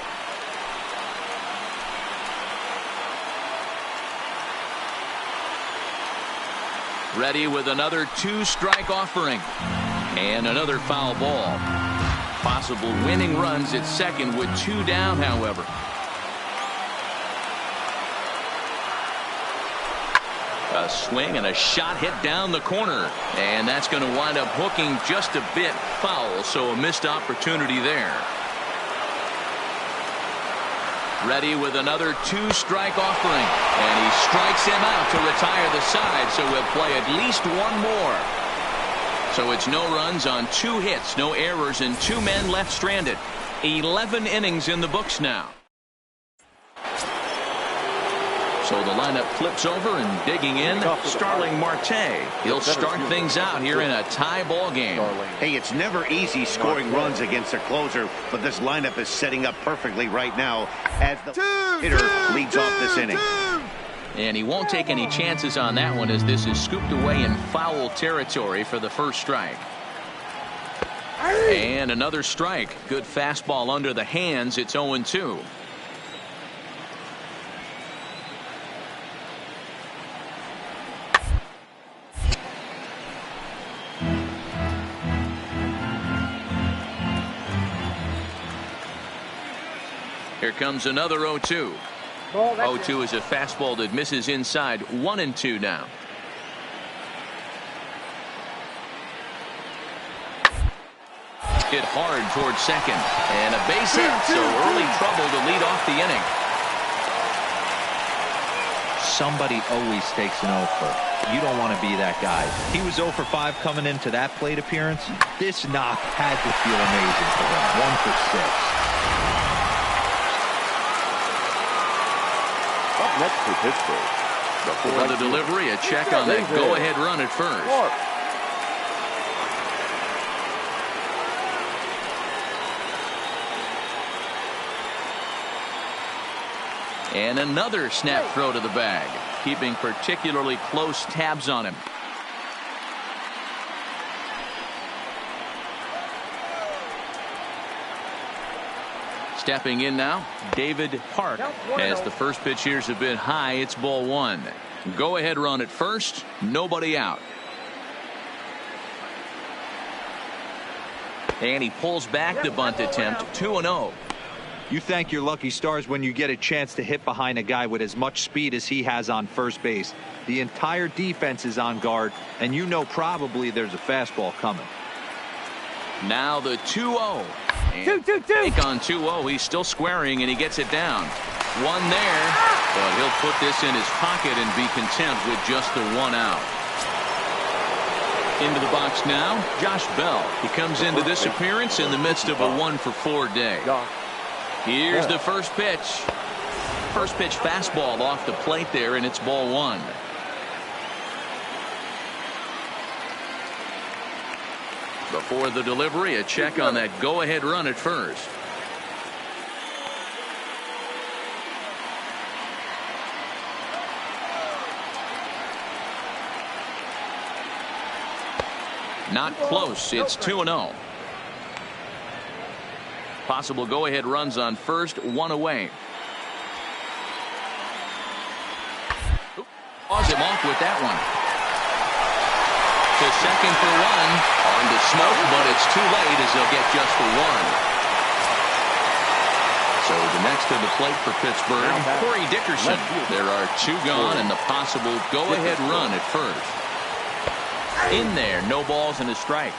Ready with another 2-strike offering. And another foul ball. Possible winning runs at second with 2 down, however. A swing and a shot hit down the corner. And that's going to wind up hooking just a bit foul, so a missed opportunity there. Ready with another 2-strike offering. And he strikes him out to retire the side, so we'll play at least 1 more. So it's no runs on 2 hits, no errors, and 2 men left stranded. 11 innings in the books now. So the lineup flips over and digging in, Starling Marte. He'll start things out here in a tie ball game. Hey, it's never easy scoring runs against a closer, but this lineup is setting up perfectly right now as the hitter leads off this inning. And he won't take any chances on that one, as this is scooped away in foul territory for the first strike. And another strike. Good fastball under the hands. It's 0-2. Here comes another 0-2. 0-2 is a fastball that misses inside. 1-2 now. Hit hard towards second. And a base hit, so early trouble to lead off the inning. Somebody always takes an 0 for. You don't want to be that guy. He was 0 for 5 coming into that plate appearance. This knock had to feel amazing for him. 1 for 6. Up next for Pittsburgh. For the delivery, a check on that go-ahead run at first. And another snap throw to the bag, keeping particularly close tabs on him. Stepping in now, David Park. As the first pitch here's a bit high, it's ball 1. Go ahead run at first, nobody out. And he pulls back the bunt attempt. 2-0. You thank your lucky stars when you get a chance to hit behind a guy with as much speed as he has on first base. The entire defense is on guard, and you know probably there's a fastball coming. Now the 2-0. Take on 2-0. He's still squaring, and he gets it down. 1 there, but he'll put this in his pocket and be content with just the 1 out. Into the box now, Josh Bell. He comes into this appearance in the midst of a 1 for 4 day. Here's the first pitch. First pitch fastball off the plate there, and it's ball 1. Before the delivery, a check on that go-ahead run at first. Not close. It's 2-0. Possible go-ahead runs on first, one away. Paws him off with that one. To second for one. On to Smoke, but it's too late as he'll get just the one. So the next to the plate for Pittsburgh, Corey Dickerson. There are two gone and the possible go-ahead run at first. In there, no balls and a strike.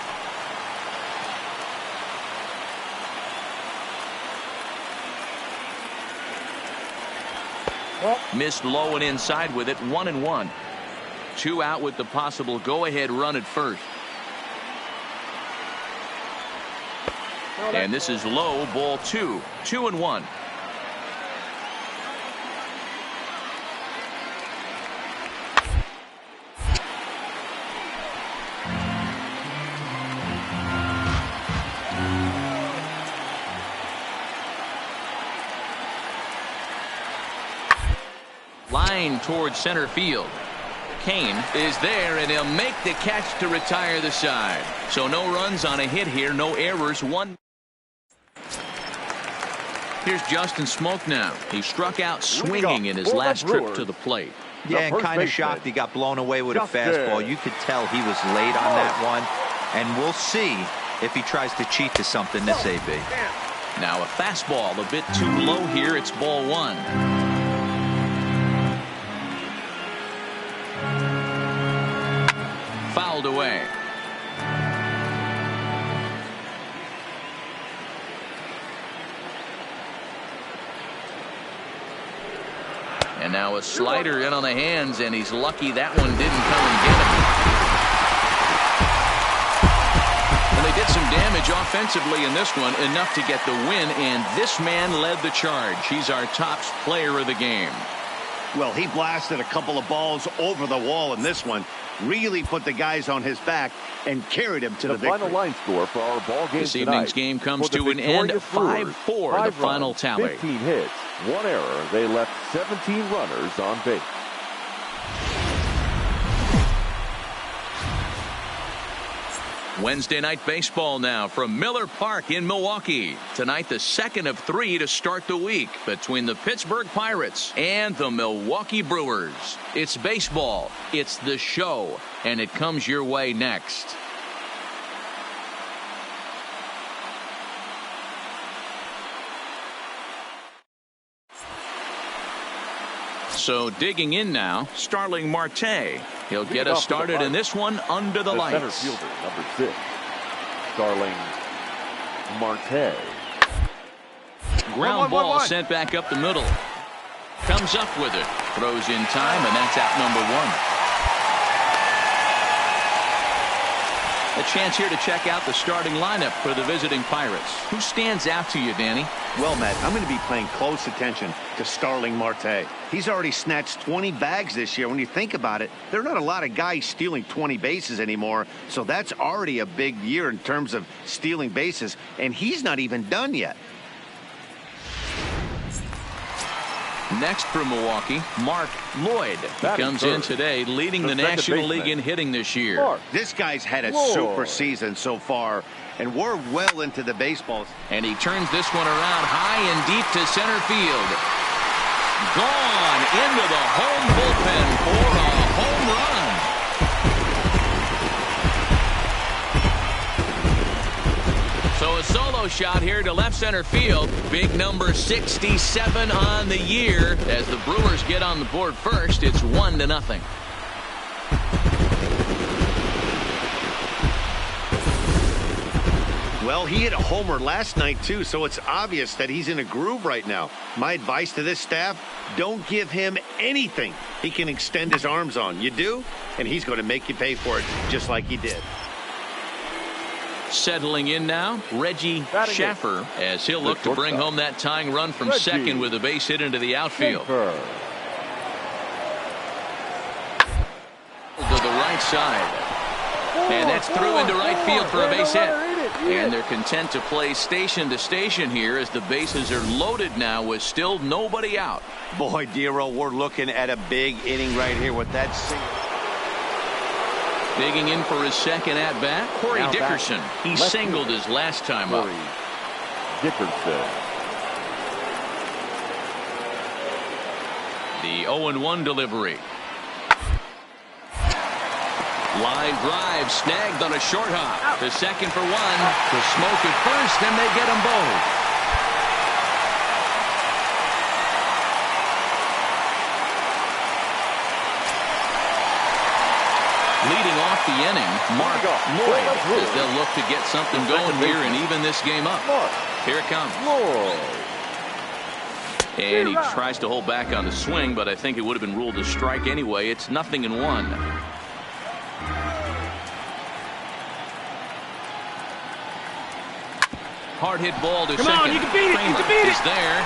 Missed low and inside with it, 1-1. Two out with the possible go-ahead run at first. And this is low, ball 2, 2-1. Line towards center field. Kane is there, and he'll make the catch to retire the side. So no runs on a hit here, no errors, one. Here's Justin Smoke now. He struck out swinging in his last trip to the plate. Yeah, and kind of shocked he got blown away with a fastball. You could tell he was late on that one, and we'll see if he tries to cheat to something this AB. Now a fastball a bit too low here. It's ball 1. Fouled away. And now a slider in on the hands, and he's lucky that one didn't come and get him. And they did some damage offensively in this one, enough to get the win, and this man led the charge. He's our top player of the game. Well, he blasted a couple of balls over the wall in this one. Really put the guys on his back and carried him to the victory. Final line score for our ball game this evening's game comes to an end, 5-4 the final tally. 15 hits, 1 error. They left 17 runners on base. Wednesday night baseball now from Miller Park in Milwaukee. Tonight, the second of 3 to start the week between the Pittsburgh Pirates and the Milwaukee Brewers. It's baseball, it's the show, and it comes your way next. So digging in now, Starling Marte. He'll get us started in this one under the lights. Center fielder, number 6, Starling Marte. Ground ball sent back up the middle. Comes up with it. Throws in time, and that's out number 1. A chance here to check out the starting lineup for the visiting Pirates. Who stands out to you, Danny? Well, Matt, I'm going to be paying close attention to Starling Marte. He's already snatched 20 bags this year. When you think about it, there are not a lot of guys stealing 20 bases anymore. So that's already a big year in terms of stealing bases. And he's not even done yet. Next for Milwaukee, Mark Lloyd. He comes in today leading the National League in hitting this year. This guy's had a super season so far, and we're well into the baseballs. And he turns this one around high and deep to center field. Gone into the home bullpen for a home run. So a solo shot here to left center field. Big number 67 on the year. As the Brewers get on the board first, it's 1-0. Well, he hit a homer last night, too, so it's obvious that he's in a groove right now. My advice to this staff, don't give him anything he can extend his arms on. You do, and he's going to make you pay for it, just like he did. Settling in now, Reggie Schaffer, as he'll look to bring home that tying run from second with a base hit into the outfield. To the right side. And that's through into right field for a base hit. And they're content to play station to station here as the bases are loaded now with still nobody out. Boy, Dero, we're looking at a big inning right here with that single. Digging in for his second at-bat, Corey Now Dickerson. He singled his last time up. Corey Dickerson. The 0-1 delivery. Line drive snagged on a short hop. The second for one. The smoke at first, and they get them both. Leading off the inning, Mark Lloyd, as they'll look to get something going here and even this game up. Here it comes. And he tries to hold back on the swing, but I think it would have been ruled a strike anyway. It's 0-1. Hard hit ball to second. Come on, you can beat it. You can beat it. Is there,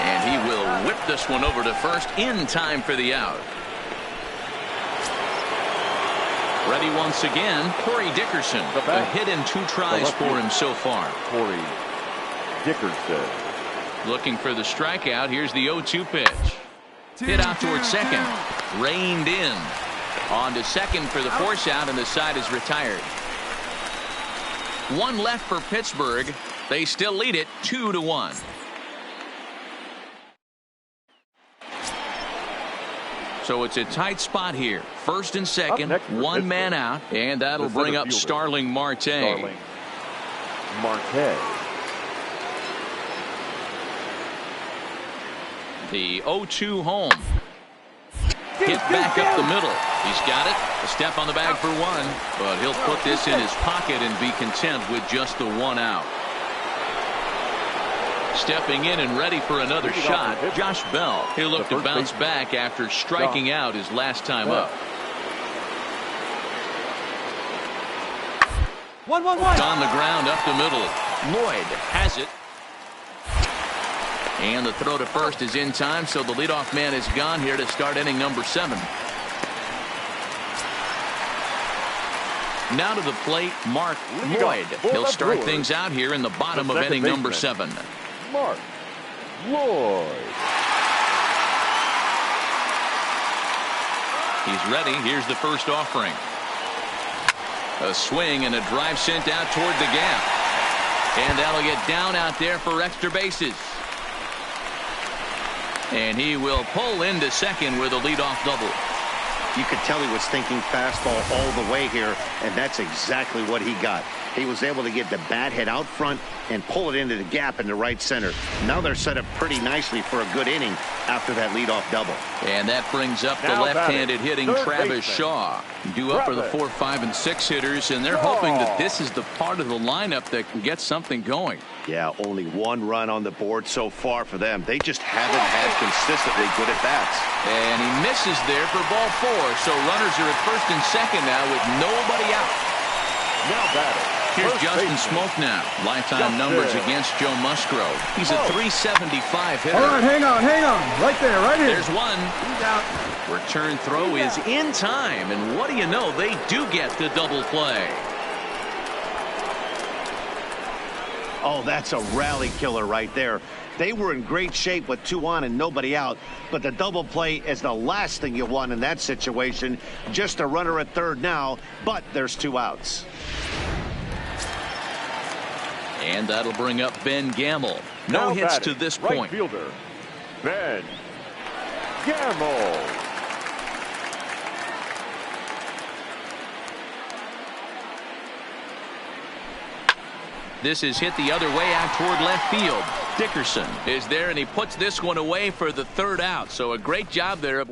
and he will whip this one over to first in time for the out. Ready once again, Corey Dickerson. A hit in 2 tries for him so far. Corey Dickerson. Looking for the strikeout. Here's the 0-2 pitch. Hit out towards second. Reined in. On to second for the force out, and the side is retired. 1 left for Pittsburgh. They still lead it 2-1. So it's a tight spot here. First and second, 1 man out, and that'll bring up Starling Marte. Starling Marte. The 0-2 home. Hit back up the middle. He's got it. A step on the bag for 1, but he'll put this in his pocket and be content with just the 1 out. Stepping in and ready for another shot, Josh Bell. He'll look to bounce back after striking out his last time up. 1-1-1. On the ground up the middle. Lloyd has it. And the throw to first is in time, so the leadoff man is gone here to start inning number 7. Now to the plate, Mark Lloyd. He'll start things out here in the bottom of inning number 7. Mark Lloyd. He's ready. Here's the first offering. A swing and a drive sent out toward the gap. And that'll get down out there for extra bases. And he will pull into second with a leadoff double. You could tell he was thinking fastball all the way here, and that's exactly what he got. He was able to get the bat head out front and pull it into the gap in the right center. Now they're set up pretty nicely for a good inning after that leadoff double. And that brings up the left-handed hitting Travis Shaw. Due up for the 4, 5, and 6 hitters, and they're hoping that this is the part of the lineup that can get something going. Yeah, only 1 run on the board so far for them. They just haven't had consistently good at-bats. And he misses there for ball 4, so runners are at first and second now with nobody out. Now batting. Here's Justin Smoke now. Lifetime numbers against Joe Musgrove. He's a .375 hitter. All right, hang on. Right there, right here. There's one. He's out. Return throw is in time, and what do you know? They do get the double play. Oh, that's a rally killer right there. They were in great shape with 2 on and nobody out, but the double play is the last thing you want in that situation. Just a runner at third now, but there's 2 outs. And that'll bring up Ben Gamble. No hits to this point. Right fielder, Ben Gamble. This is hit the other way out toward left field. Dickerson is there, and he puts this one away for the 3rd out. So a great job there.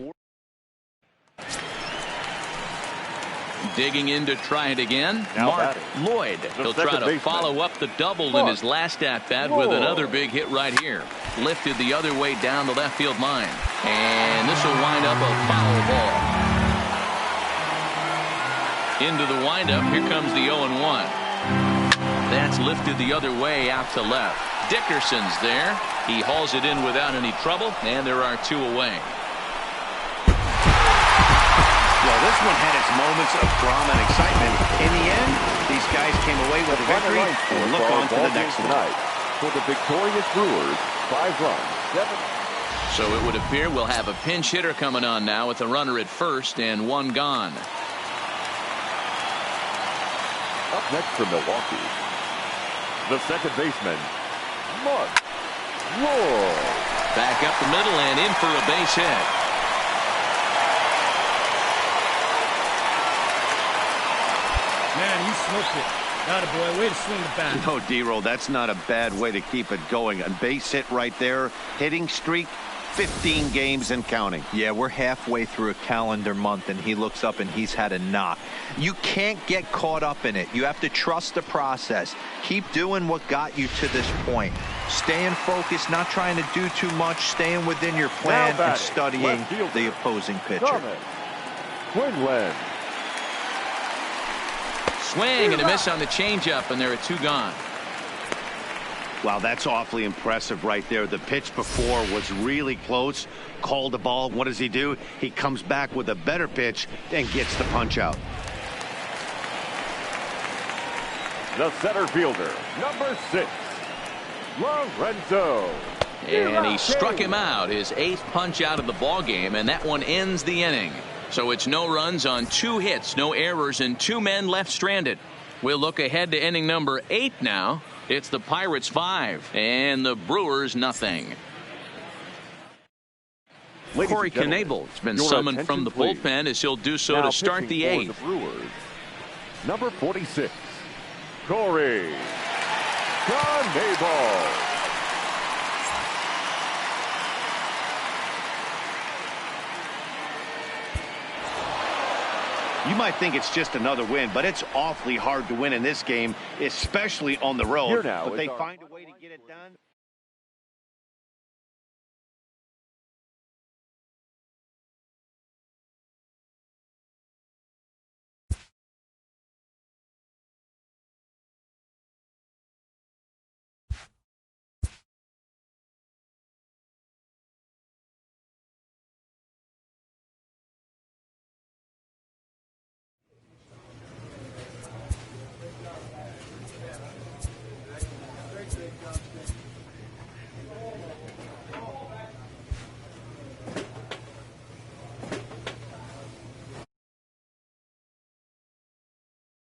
Digging in to try it again. Mark Lloyd. He'll try to follow up the double in his last at-bat with another big hit right here. Lifted the other way down the left field line. And this will wind up a foul ball. Into the windup. Here comes the 0-1. That's lifted the other way out to left. Dickerson's there. He hauls it in without any trouble, and there are 2 away. Well, this one had its moments of drama and excitement. In the end, these guys came away with a victory. We'll look on to the next one. For the victorious Brewers, 5 runs, 7. So it would appear we'll have a pinch hitter coming on now with a runner at first and 1 gone. Up next for Milwaukee, the second baseman, Mark Lloyd. Back up the middle and in for a base hit. Man, he smoked it. Attaboy, way to swing the bat. No, D-Roll, that's not a bad way to keep it going. A base hit right there. Hitting streak, 15 games and counting. Yeah, we're halfway through a calendar month, and he looks up and he's had a knock. You can't get caught up in it. You have to trust the process. Keep doing what got you to this point. Staying focused, not trying to do too much, staying within your plan and studying the opposing pitcher. Quinlan. Swing and a miss on the changeup, and there are two gone. Wow, that's awfully impressive right there. The pitch before was really close. Called the ball. What does he do? He comes back with a better pitch and gets the punch out. The center fielder, number 6, Lorenzo. And he struck him out, his 8th punch out of the ball game, and that one ends the inning. So it's no runs on 2 hits, no errors, and 2 men left stranded. We'll look ahead to inning number 8 now. It's the Pirates 5 and the Brewers nothing. Corey Knebel's been summoned from the bullpen as he'll do so to start the 8th. The Brewers, number 46, Corey Knebel. You might think it's just another win, but it's awfully hard to win in this game, especially on the road. But they find a way to get it done.